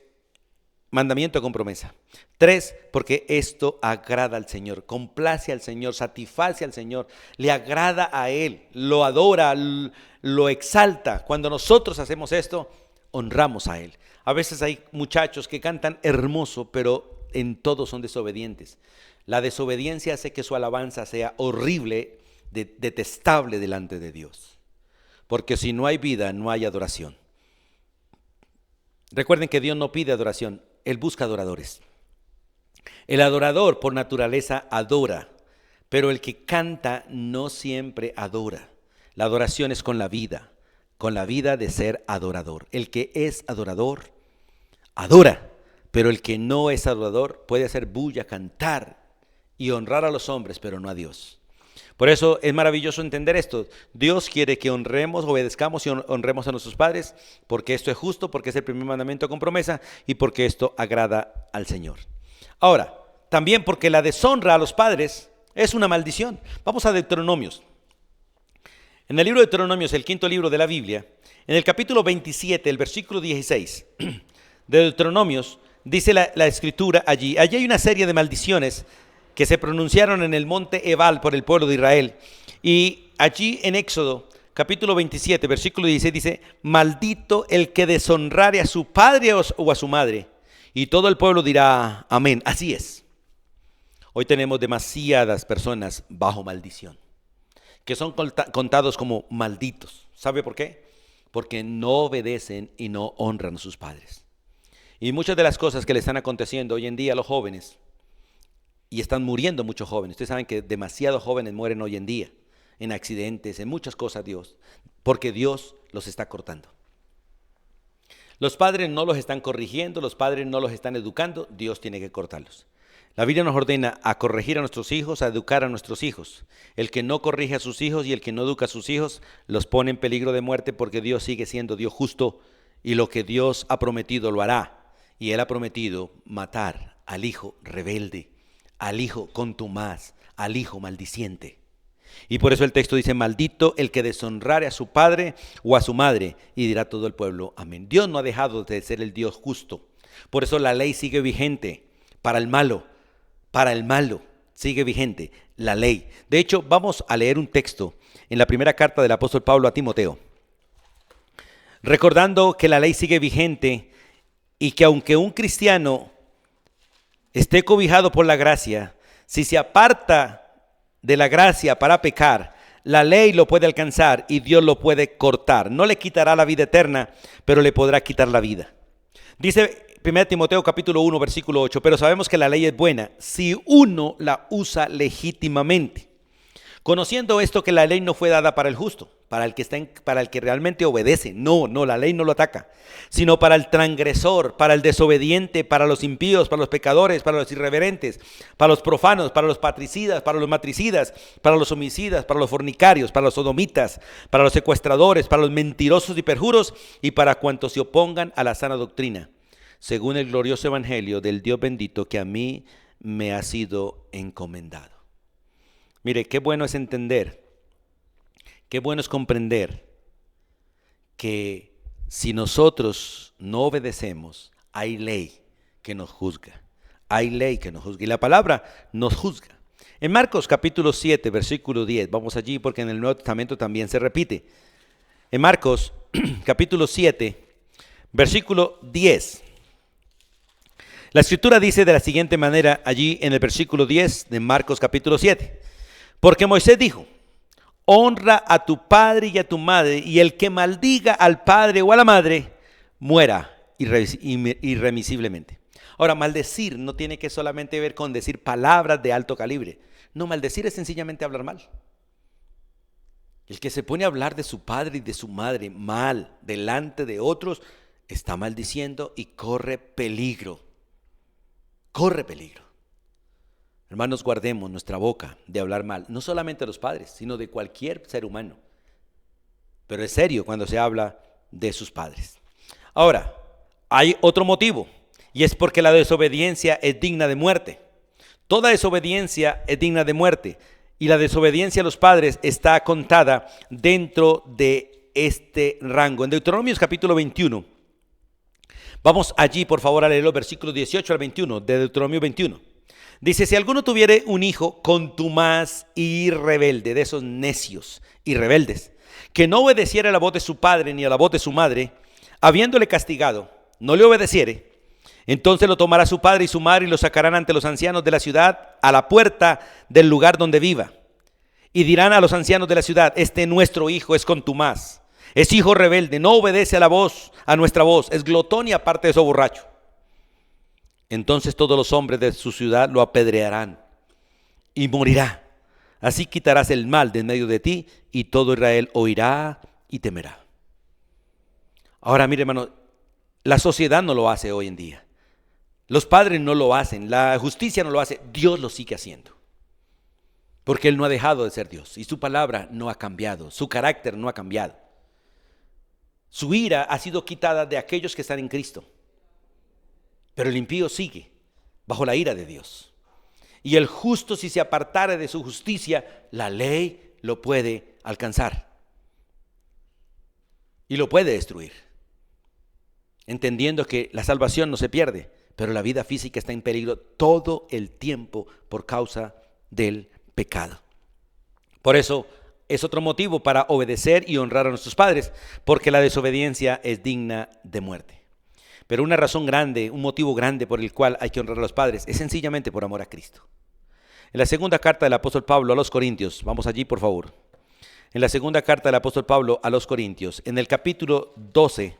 mandamiento con promesa. 3, porque esto agrada al Señor, complace al Señor, satisface al Señor, le agrada a Él, lo adora, lo exalta. Cuando nosotros hacemos esto, honramos a Él. A veces hay muchachos que cantan hermoso, pero en todo son desobedientes. La desobediencia hace que su alabanza sea horrible, detestable delante de Dios. Porque si no hay vida, no hay adoración. Recuerden que Dios no pide adoración, Él busca adoradores. El adorador por naturaleza adora, pero el que canta no siempre adora. La adoración es con la vida de ser adorador. El que es adorador, adora, pero el que no es adorador puede hacer bulla, cantar y honrar a los hombres, pero no a Dios. Por eso es maravilloso entender esto. Dios quiere que honremos, obedezcamos y honremos a nuestros padres, porque esto es justo, porque es el primer mandamiento con promesa y porque esto agrada al Señor. Ahora, también porque la deshonra a los padres es una maldición. Vamos a Deuteronomios. En el libro de Deuteronomios, el quinto libro de la Biblia, en el capítulo 27, el versículo 16 de Deuteronomios, dice la escritura allí hay una serie de maldiciones que se pronunciaron en el monte Ebal por el pueblo de Israel. Y allí en Éxodo, capítulo 27, versículo 16, dice: maldito el que deshonrare a su padre o a su madre. Y todo el pueblo dirá amén. Así es. Hoy tenemos demasiadas personas bajo maldición, que son contados como malditos. ¿Sabe por qué? Porque no obedecen y no honran a sus padres. Y muchas de las cosas que le están aconteciendo hoy en día a los jóvenes, y están muriendo muchos jóvenes. Ustedes saben que demasiados jóvenes mueren hoy en día, en accidentes, en muchas cosas, porque Dios los está cortando. Los padres no los están corrigiendo, los padres no los están educando, Dios tiene que cortarlos. La Biblia nos ordena a corregir a nuestros hijos, a educar a nuestros hijos. El que no corrige a sus hijos y el que no educa a sus hijos los pone en peligro de muerte, porque Dios sigue siendo Dios justo y lo que Dios ha prometido lo hará. Y Él ha prometido matar al hijo rebelde, al hijo contumaz, al hijo maldiciente. Y por eso el texto dice: maldito el que deshonrare a su padre o a su madre. Y dirá todo el pueblo amén. Dios no ha dejado de ser el Dios justo. Por eso la ley sigue vigente para el malo. Para el malo sigue vigente la ley. De hecho, vamos a leer un texto en la primera carta del apóstol Pablo a Timoteo, recordando que la ley sigue vigente y que aunque un cristiano esté cobijado por la gracia, si se aparta de la gracia para pecar, la ley lo puede alcanzar y Dios lo puede cortar. No le quitará la vida eterna, pero le podrá quitar la vida. Dice 1 Timoteo capítulo 1 versículo 8: pero sabemos que la ley es buena si uno la usa legítimamente, conociendo esto, que la ley no fue dada para el justo, para el que realmente obedece. No, la ley no lo ataca, sino para el transgresor, para el desobediente, para los impíos, para los pecadores, para los irreverentes, para los profanos, para los patricidas, para los matricidas, para los homicidas, para los fornicarios, para los sodomitas, para los secuestradores, para los mentirosos y perjuros, y para cuantos se opongan a la sana doctrina, según el glorioso evangelio del Dios bendito que a mí me ha sido encomendado. Mire, qué bueno es entender, qué bueno es comprender que si nosotros no obedecemos, hay ley que nos juzga. Hay ley que nos juzga y la palabra nos juzga. En Marcos capítulo 7, versículo 10, vamos allí porque en el Nuevo Testamento también se repite. En Marcos capítulo 7, versículo 10. La escritura dice de la siguiente manera allí en el versículo 10 de Marcos capítulo 7. Porque Moisés dijo: honra a tu padre y a tu madre, y el que maldiga al padre o a la madre, muera irremisiblemente. Ahora, maldecir no tiene que solamente ver con decir palabras de alto calibre. No, maldecir es sencillamente hablar mal. El que se pone a hablar de su padre y de su madre mal delante de otros, está maldiciendo y corre peligro. Corre peligro. Hermanos, guardemos nuestra boca de hablar mal, no solamente de los padres, sino de cualquier ser humano. Pero es serio cuando se habla de sus padres. Ahora, hay otro motivo, y es porque la desobediencia es digna de muerte. Toda desobediencia es digna de muerte, y la desobediencia a los padres está contada dentro de este rango. En Deuteronomios capítulo 21, vamos allí por favor a leer los versículos 18 al 21 de Deuteronomio 21. Dice: si alguno tuviere un hijo contumaz y rebelde, de esos necios y rebeldes, que no obedeciera a la voz de su padre ni a la voz de su madre, habiéndole castigado, no le obedeciere, entonces lo tomará su padre y su madre y lo sacarán ante los ancianos de la ciudad a la puerta del lugar donde viva. Y dirán a los ancianos de la ciudad: este nuestro hijo es contumaz, es hijo rebelde, no obedece a la voz, a nuestra voz, es glotón y aparte de eso borracho. Entonces todos los hombres de su ciudad lo apedrearán y morirá. Así quitarás el mal de en medio de ti y todo Israel oirá y temerá. Ahora mire, hermano, la sociedad no lo hace hoy en día. Los padres no lo hacen, la justicia no lo hace, Dios lo sigue haciendo. Porque Él no ha dejado de ser Dios y su palabra no ha cambiado, su carácter no ha cambiado. Su ira ha sido quitada de aquellos que están en Cristo. Pero el impío sigue bajo la ira de Dios. Y el justo, si se apartare de su justicia, la ley lo puede alcanzar y lo puede destruir. Entendiendo que la salvación no se pierde, pero la vida física está en peligro todo el tiempo por causa del pecado. Por eso es otro motivo para obedecer y honrar a nuestros padres, porque la desobediencia es digna de muerte. Pero una razón grande, un motivo grande por el cual hay que honrar a los padres es sencillamente por amor a Cristo. En la segunda carta del apóstol Pablo a los Corintios, vamos allí por favor. En la segunda carta del apóstol Pablo a los Corintios, en el capítulo 12,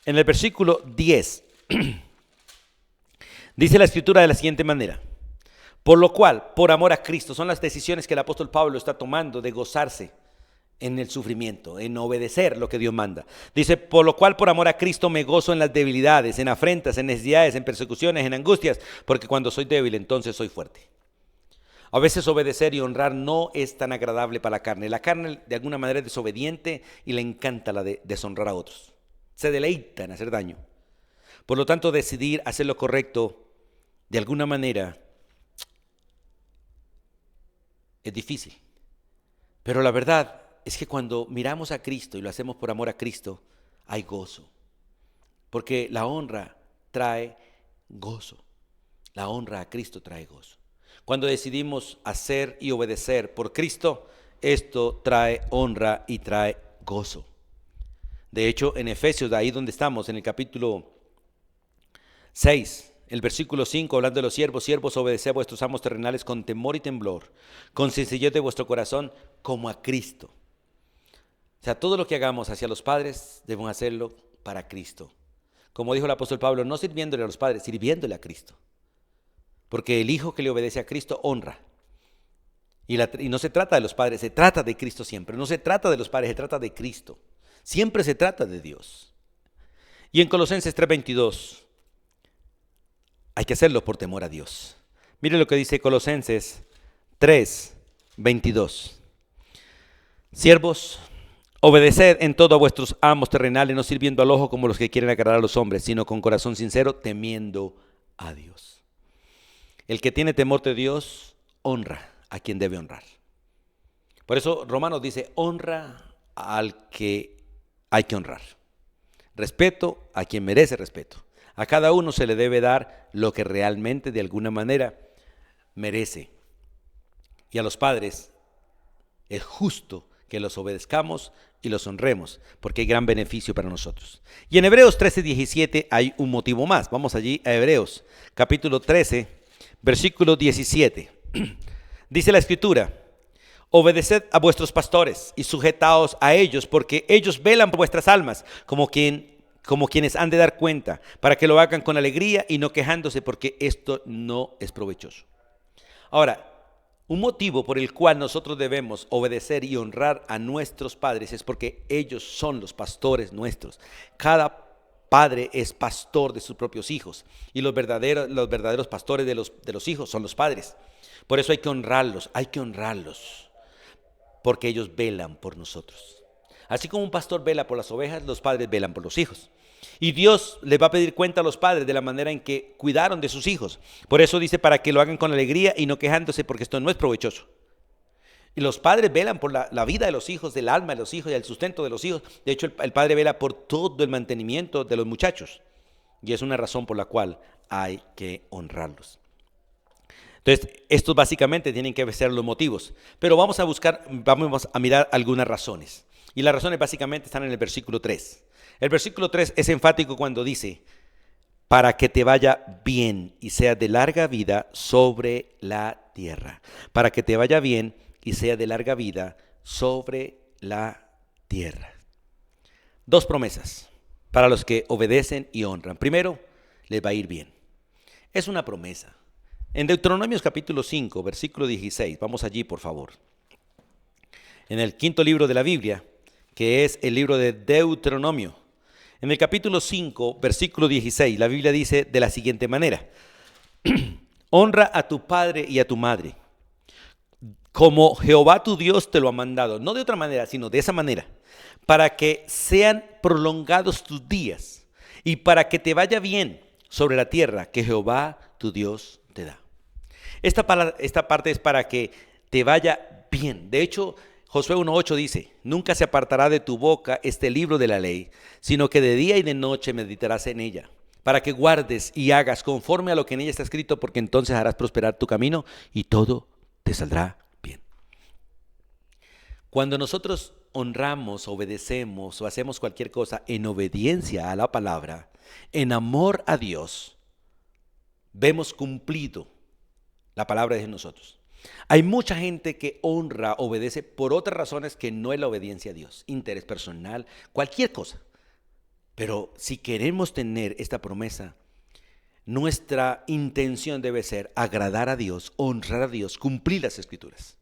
en el versículo 10, dice la escritura de la siguiente manera: por lo cual, por amor a Cristo, son las decisiones que el apóstol Pablo está tomando de gozarse en el sufrimiento, en obedecer lo que Dios manda. Dice, por lo cual por amor a Cristo me gozo en las debilidades, en afrentas, en necesidades, en persecuciones, en angustias, porque cuando soy débil entonces soy fuerte. A veces obedecer y honrar no es tan agradable para la carne. La carne de alguna manera es desobediente y le encanta la de deshonrar a otros. Se deleita en hacer daño. Por lo tanto, decidir hacer lo correcto de alguna manera es difícil. Pero la verdad es que cuando miramos a Cristo y lo hacemos por amor a Cristo, hay gozo. Porque la honra trae gozo. La honra a Cristo trae gozo. Cuando decidimos hacer y obedecer por Cristo, esto trae honra y trae gozo. De hecho, en Efesios, de ahí donde estamos, en el capítulo 6, el versículo 5, hablando de los siervos, siervos, obedeced a vuestros amos terrenales con temor y temblor, con sencillez de vuestro corazón, como a Cristo. O sea, todo lo que hagamos hacia los padres, debemos hacerlo para Cristo. Como dijo el apóstol Pablo, no sirviéndole a los padres, sirviéndole a Cristo. Porque el hijo que le obedece a Cristo honra. Y no se trata de los padres, se trata de Cristo siempre. No se trata de los padres, se trata de Cristo. Siempre se trata de Dios. Y en Colosenses 3:22, hay que hacerlo por temor a Dios. Mire lo que dice Colosenses 3:22. Siervos, obedeced en todo a vuestros amos terrenales, no sirviendo al ojo como los que quieren agradar a los hombres, sino con corazón sincero, temiendo a Dios. El que tiene temor de Dios, honra a quien debe honrar. Por eso Romanos dice, honra al que hay que honrar. Respeto a quien merece respeto. A cada uno se le debe dar lo que realmente de alguna manera merece. Y a los padres es justo que los obedezcamos y los honremos, porque hay gran beneficio para nosotros. Y en Hebreos 13:17 hay un motivo más. Vamos allí a Hebreos, capítulo 13, versículo 17. Dice la escritura, obedeced a vuestros pastores y sujetaos a ellos, porque ellos velan por vuestras almas, como quienes han de dar cuenta, para que lo hagan con alegría y no quejándose, porque esto no es provechoso. Ahora, un motivo por el cual nosotros debemos obedecer y honrar a nuestros padres es porque ellos son los pastores nuestros. Cada padre es pastor de sus propios hijos y los verdaderos pastores de los hijos son los padres. Por eso hay que honrarlos, porque ellos velan por nosotros. Así como un pastor vela por las ovejas, los padres velan por los hijos. Y Dios les va a pedir cuenta a los padres de la manera en que cuidaron de sus hijos. Por eso dice, para que lo hagan con alegría y no quejándose, porque esto no es provechoso. Y los padres velan por la vida de los hijos, del alma de los hijos y el sustento de los hijos. De hecho, el padre vela por todo el mantenimiento de los muchachos. Y es una razón por la cual hay que honrarlos. Entonces, estos básicamente tienen que ser los motivos. Pero vamos a mirar algunas razones. Y las razones básicamente están en el versículo 3. El versículo 3 es enfático cuando dice, para que te vaya bien y sea de larga vida sobre la tierra. Para que te vaya bien y sea de larga vida sobre la tierra. Dos promesas para los que obedecen y honran. Primero, les va a ir bien. Es una promesa. En Deuteronomios capítulo 5, versículo 16, vamos allí por favor. En el quinto libro de la Biblia, que es el libro de Deuteronomio. En el capítulo 5, versículo 16, la Biblia dice de la siguiente manera. Honra a tu padre y a tu madre, como Jehová tu Dios te lo ha mandado. No de otra manera, sino de esa manera. Para que sean prolongados tus días y para que te vaya bien sobre la tierra que Jehová tu Dios te da. Esta parte es para que te vaya bien. De hecho, Josué 1:8 dice, nunca se apartará de tu boca este libro de la ley, sino que de día y de noche meditarás en ella, para que guardes y hagas conforme a lo que en ella está escrito, porque entonces harás prosperar tu camino y todo te saldrá bien. Cuando nosotros honramos, obedecemos o hacemos cualquier cosa en obediencia a la palabra, en amor a Dios, vemos cumplido la palabra de nosotros. Hay mucha gente que honra, obedece por otras razones que no es la obediencia a Dios, interés personal, cualquier cosa. Pero si queremos tener esta promesa, nuestra intención debe ser agradar a Dios, honrar a Dios, cumplir las Escrituras.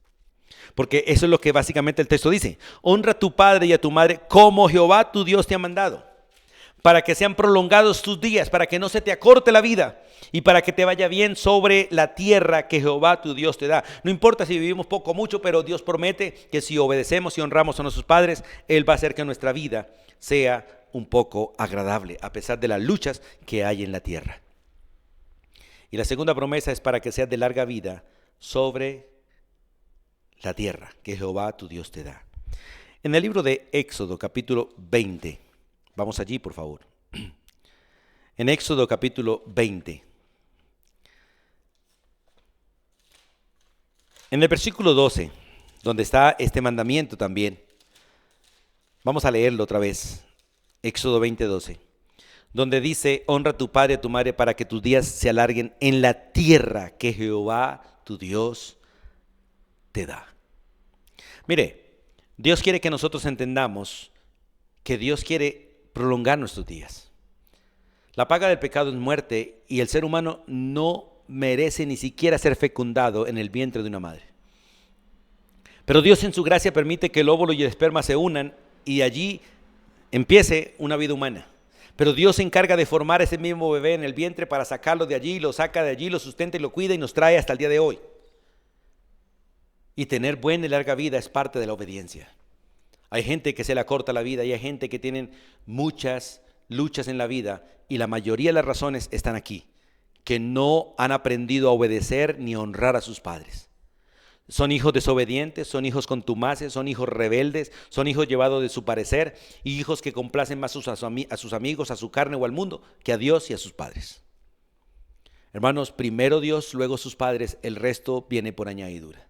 Porque eso es lo que básicamente el texto dice. Honra a tu padre y a tu madre como Jehová tu Dios te ha mandado, para que sean prolongados tus días, para que no se te acorte la vida y para que te vaya bien sobre la tierra que Jehová tu Dios te da. No importa si vivimos poco o mucho, pero Dios promete que si obedecemos y honramos a nuestros padres, Él va a hacer que nuestra vida sea un poco agradable, a pesar de las luchas que hay en la tierra. Y la segunda promesa es para que seas de larga vida sobre la tierra que Jehová tu Dios te da. En el libro de Éxodo, capítulo 20, vamos allí, por favor. En Éxodo, capítulo 20. En el versículo 12, donde está este mandamiento también, vamos a leerlo otra vez. Éxodo 20:12, donde dice: honra a tu padre y a tu madre para que tus días se alarguen en la tierra que Jehová tu Dios te da. Mire, Dios quiere que nosotros entendamos que Dios quiere prolongar nuestros días. La paga del pecado es muerte y el ser humano no merece ni siquiera ser fecundado en el vientre de una madre. Pero Dios en su gracia permite que el óvulo y el esperma se unan y allí empiece una vida humana. Pero Dios se encarga de formar ese mismo bebé en el vientre para sacarlo de allí, lo saca de allí, lo sustenta y lo cuida y nos trae hasta el día de hoy. Y tener buena y larga vida es parte de la obediencia. Hay gente que se le acorta la vida y hay gente que tienen muchas luchas en la vida y la mayoría de las razones están aquí, que no han aprendido a obedecer ni a honrar a sus padres. Son hijos desobedientes, son hijos contumaces, son hijos rebeldes, son hijos llevados de su parecer y hijos que complacen más a sus amigos, a su carne o al mundo que a Dios y a sus padres. Hermanos, primero Dios, luego sus padres, el resto viene por añadidura.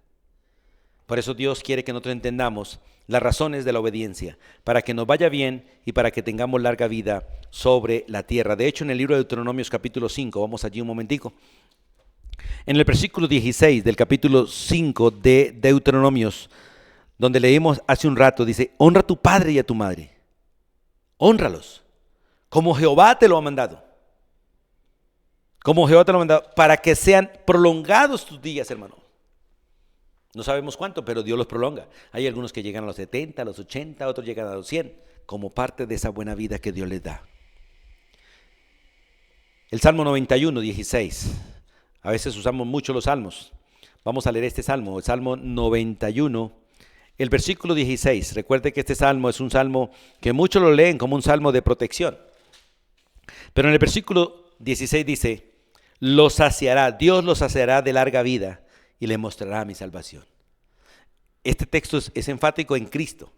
Por eso Dios quiere que nosotros entendamos las razones de la obediencia, para que nos vaya bien y para que tengamos larga vida sobre la tierra. De hecho, en el libro de Deuteronomios capítulo 5, vamos allí un momentico. En el versículo 16 del capítulo 5 de Deuteronomios, donde leímos hace un rato, dice: honra a tu padre y a tu madre. Hónralos, como Jehová te lo ha mandado. Como Jehová te lo ha mandado, para que sean prolongados tus días, hermano. No sabemos cuánto, pero Dios los prolonga. Hay algunos que llegan a los 70, a los 80, otros llegan a los 100, como parte de esa buena vida que Dios les da. El Salmo 91, 16. A veces usamos mucho los salmos. Vamos a leer este salmo, el Salmo 91, el versículo 16. Recuerde que este salmo es un salmo que muchos lo leen como un salmo de protección. Pero en el versículo 16 dice: los saciará, Dios los saciará de larga vida y le mostrará mi salvación. Este texto es enfático en Cristo,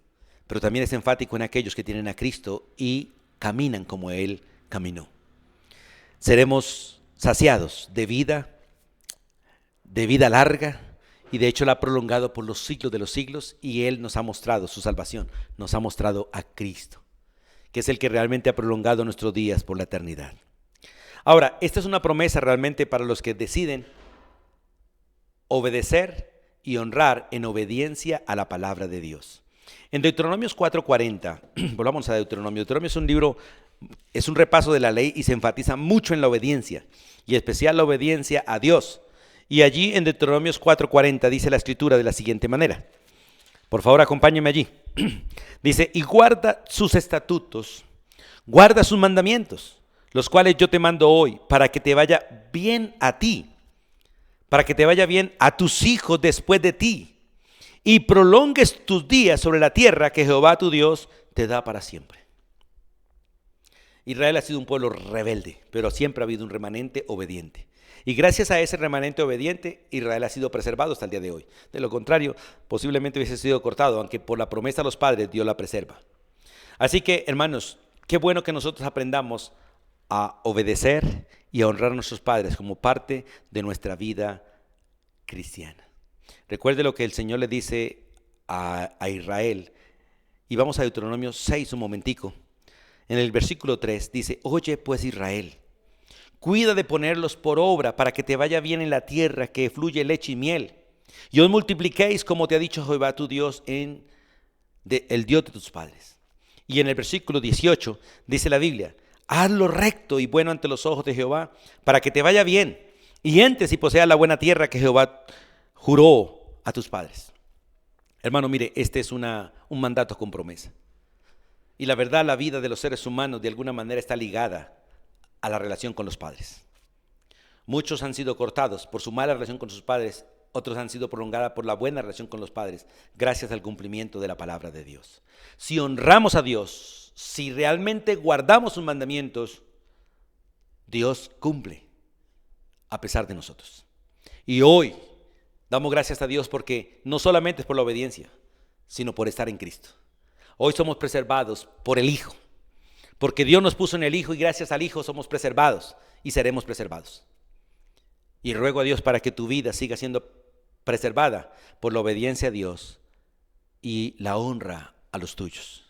pero también es enfático en aquellos que tienen a Cristo y caminan como Él caminó. Seremos saciados de vida larga, y de hecho la ha prolongado por los siglos de los siglos, y Él nos ha mostrado su salvación, nos ha mostrado a Cristo, que es el que realmente ha prolongado nuestros días por la eternidad. Ahora, esta es una promesa realmente para los que deciden obedecer y honrar en obediencia a la palabra de Dios. En Deuteronomios 4:40, volvamos a Deuteronomio. Deuteronomio es un libro, es un repaso de la ley y se enfatiza mucho en la obediencia, y en especial la obediencia a Dios. Y allí en Deuteronomios 4:40 dice la escritura de la siguiente manera. Por favor, acompáñenme allí. Dice: y guarda sus estatutos, guarda sus mandamientos, los cuales yo te mando hoy, para que te vaya bien a ti, para que te vaya bien a tus hijos después de ti, y prolongues tus días sobre la tierra que Jehová tu Dios te da para siempre. Israel ha sido un pueblo rebelde, pero siempre ha habido un remanente obediente. Y gracias a ese remanente obediente, Israel ha sido preservado hasta el día de hoy. De lo contrario, posiblemente hubiese sido cortado, aunque por la promesa a los padres Dios la preserva. Así que, hermanos, qué bueno que nosotros aprendamos a obedecer y a honrar a nuestros padres como parte de nuestra vida cristiana. Recuerde lo que el Señor le dice a Israel. Y vamos a Deuteronomio 6 un momentico. En el versículo 3 dice: oye pues Israel, cuida de ponerlos por obra para que te vaya bien en la tierra que fluye leche y miel, y os multipliquéis como te ha dicho Jehová tu Dios, el Dios de tus padres. Y en el versículo 18 dice la Biblia: haz lo recto y bueno ante los ojos de Jehová, para que te vaya bien y entres y poseas la buena tierra que Jehová juró a tus padres. Hermano, mire, este es un mandato con promesa. Y la verdad, la vida de los seres humanos de alguna manera está ligada a la relación con los padres. Muchos han sido cortados por su mala relación con sus padres, otros han sido prolongadas por la buena relación con los padres, gracias al cumplimiento de la palabra de Dios. Si honramos a Dios, si realmente guardamos sus mandamientos, Dios cumple a pesar de nosotros. Y hoy damos gracias a Dios porque no solamente es por la obediencia, sino por estar en Cristo. Hoy somos preservados por el Hijo, porque Dios nos puso en el Hijo y gracias al Hijo somos preservados y seremos preservados. Y ruego a Dios para que tu vida siga siendo preservada por la obediencia a Dios y la honra a los tuyos.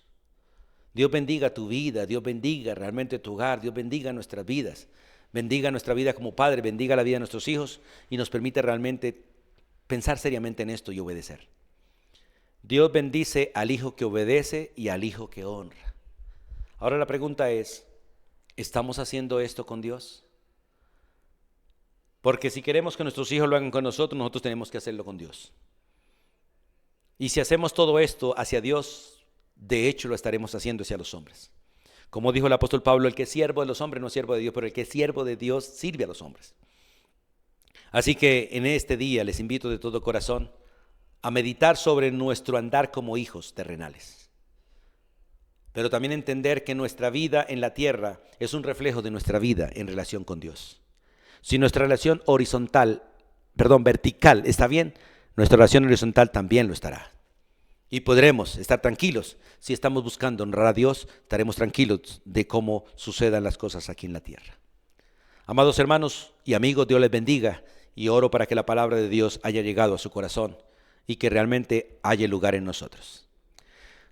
Dios bendiga tu vida, Dios bendiga realmente tu hogar, Dios bendiga nuestras vidas, bendiga nuestra vida como padre, bendiga la vida de nuestros hijos y nos permite realmente pensar seriamente en esto y obedecer. Dios bendice al hijo que obedece y al hijo que honra. Ahora la pregunta es, ¿estamos haciendo esto con Dios? Porque si queremos que nuestros hijos lo hagan con nosotros, nosotros tenemos que hacerlo con Dios. Y si hacemos todo esto hacia Dios, de hecho lo estaremos haciendo hacia los hombres. Como dijo el apóstol Pablo, el que es siervo de los hombres no es siervo de Dios, pero el que es siervo de Dios sirve a los hombres. Así que en este día les invito de todo corazón a meditar sobre nuestro andar como hijos terrenales. Pero también entender que nuestra vida en la tierra es un reflejo de nuestra vida en relación con Dios. Si nuestra relación vertical está bien, nuestra relación horizontal también lo estará. Y podremos estar tranquilos. Si estamos buscando honrar a Dios, estaremos tranquilos de cómo sucedan las cosas aquí en la tierra. Amados hermanos y amigos, Dios les bendiga y oro para que la palabra de Dios haya llegado a su corazón y que realmente haya lugar en nosotros.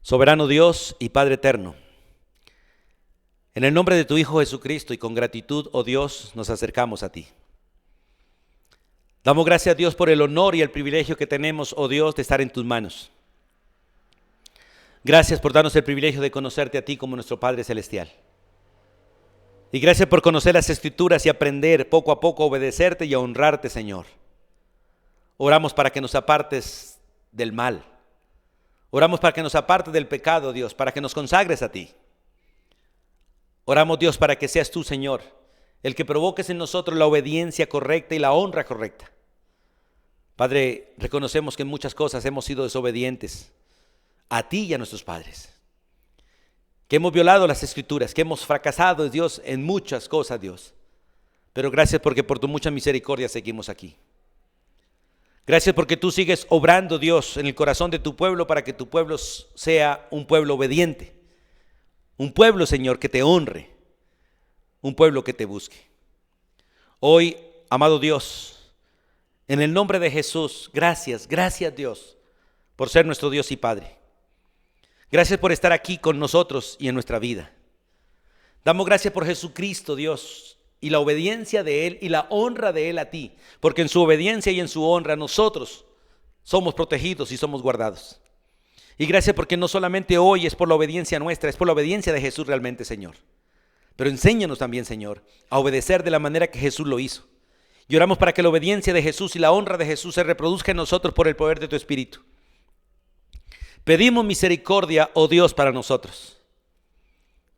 Soberano Dios y Padre eterno, en el nombre de tu Hijo Jesucristo y con gratitud, oh Dios, nos acercamos a ti. Damos gracias a Dios por el honor y el privilegio que tenemos, oh Dios, de estar en tus manos. Gracias por darnos el privilegio de conocerte a ti como nuestro Padre Celestial. Y gracias por conocer las Escrituras y aprender poco a poco a obedecerte y a honrarte, Señor. Oramos para que nos apartes del mal. Oramos para que nos apartes del pecado, Dios, para que nos consagres a ti. Oramos, Dios, para que seas tú, Señor, el que provoques en nosotros la obediencia correcta y la honra correcta. Padre, reconocemos que en muchas cosas hemos sido desobedientes a ti y a nuestros padres. Que hemos violado las Escrituras, que hemos fracasado, Dios, en muchas cosas, Dios. Pero gracias porque por tu mucha misericordia seguimos aquí. Gracias porque tú sigues obrando, Dios, en el corazón de tu pueblo para que tu pueblo sea un pueblo obediente. Un pueblo, Señor, que te honre. Un pueblo que te busque. Hoy, amado Dios, en el nombre de Jesús, gracias Dios, por ser nuestro Dios y Padre. Gracias por estar aquí con nosotros y en nuestra vida. Damos gracias por Jesucristo, Dios, y la obediencia de Él y la honra de Él a ti, porque en su obediencia y en su honra nosotros somos protegidos y somos guardados. Y gracias porque no solamente hoy es por la obediencia nuestra, es por la obediencia de Jesús realmente, Señor. Pero enséñanos también, Señor, a obedecer de la manera que Jesús lo hizo. Y oramos para que la obediencia de Jesús y la honra de Jesús se reproduzca en nosotros por el poder de tu Espíritu. Pedimos misericordia, oh Dios, para nosotros.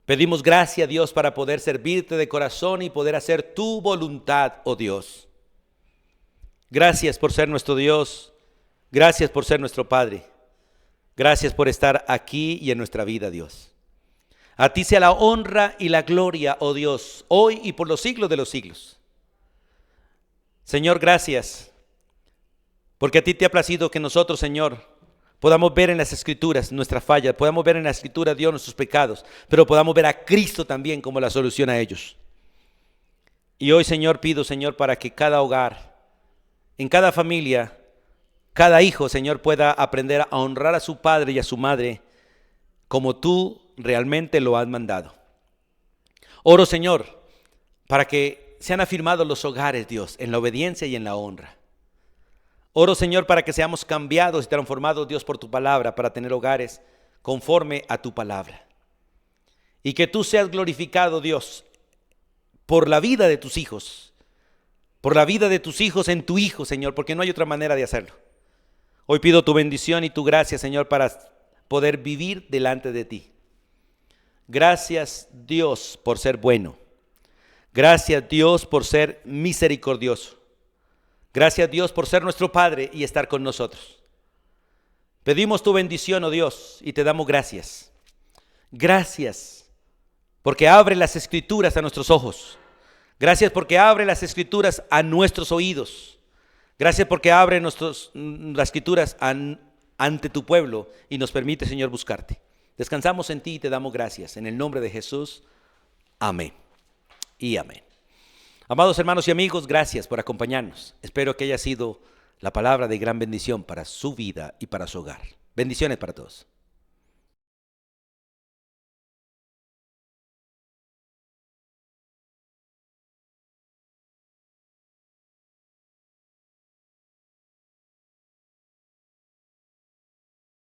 Pedimos gracia, Dios, para poder servirte de corazón y poder hacer tu voluntad, oh Dios. Gracias por ser nuestro Dios. Gracias por ser nuestro Padre. Gracias por estar aquí y en nuestra vida, Dios. A ti sea la honra y la gloria, oh Dios, hoy y por los siglos de los siglos. Señor, gracias, porque a ti te ha placido que nosotros, Señor, podamos ver en las Escrituras nuestras fallas, podamos ver en la Escritura, Dios, nuestros pecados, pero podamos ver a Cristo también como la solución a ellos. Y hoy, Señor, pido, Señor, para que cada hogar, en cada familia, cada hijo, Señor, pueda aprender a honrar a su padre y a su madre como tú realmente lo has mandado. Oro, Señor, para que sean afirmados los hogares, Dios, en la obediencia y en la honra. Oro, Señor, para que seamos cambiados y transformados, Dios, por tu palabra, para tener hogares conforme a tu palabra. Y que tú seas glorificado, Dios, por la vida de tus hijos, por la vida de tus hijos en tu Hijo, Señor, porque no hay otra manera de hacerlo. Hoy pido tu bendición y tu gracia, Señor, para poder vivir delante de ti. Gracias, Dios, por ser bueno. Gracias, Dios, por ser misericordioso. Gracias, Dios, por ser nuestro Padre y estar con nosotros. Pedimos tu bendición, oh Dios, y te damos gracias. Gracias, porque abre las Escrituras a nuestros ojos. Gracias porque abre las Escrituras a nuestros oídos. Gracias porque abre las Escrituras ante tu pueblo y nos permite, Señor, buscarte. Descansamos en ti y te damos gracias. En el nombre de Jesús, amén y amén. Amados hermanos y amigos, gracias por acompañarnos. Espero que haya sido la palabra de gran bendición para su vida y para su hogar. Bendiciones para todos.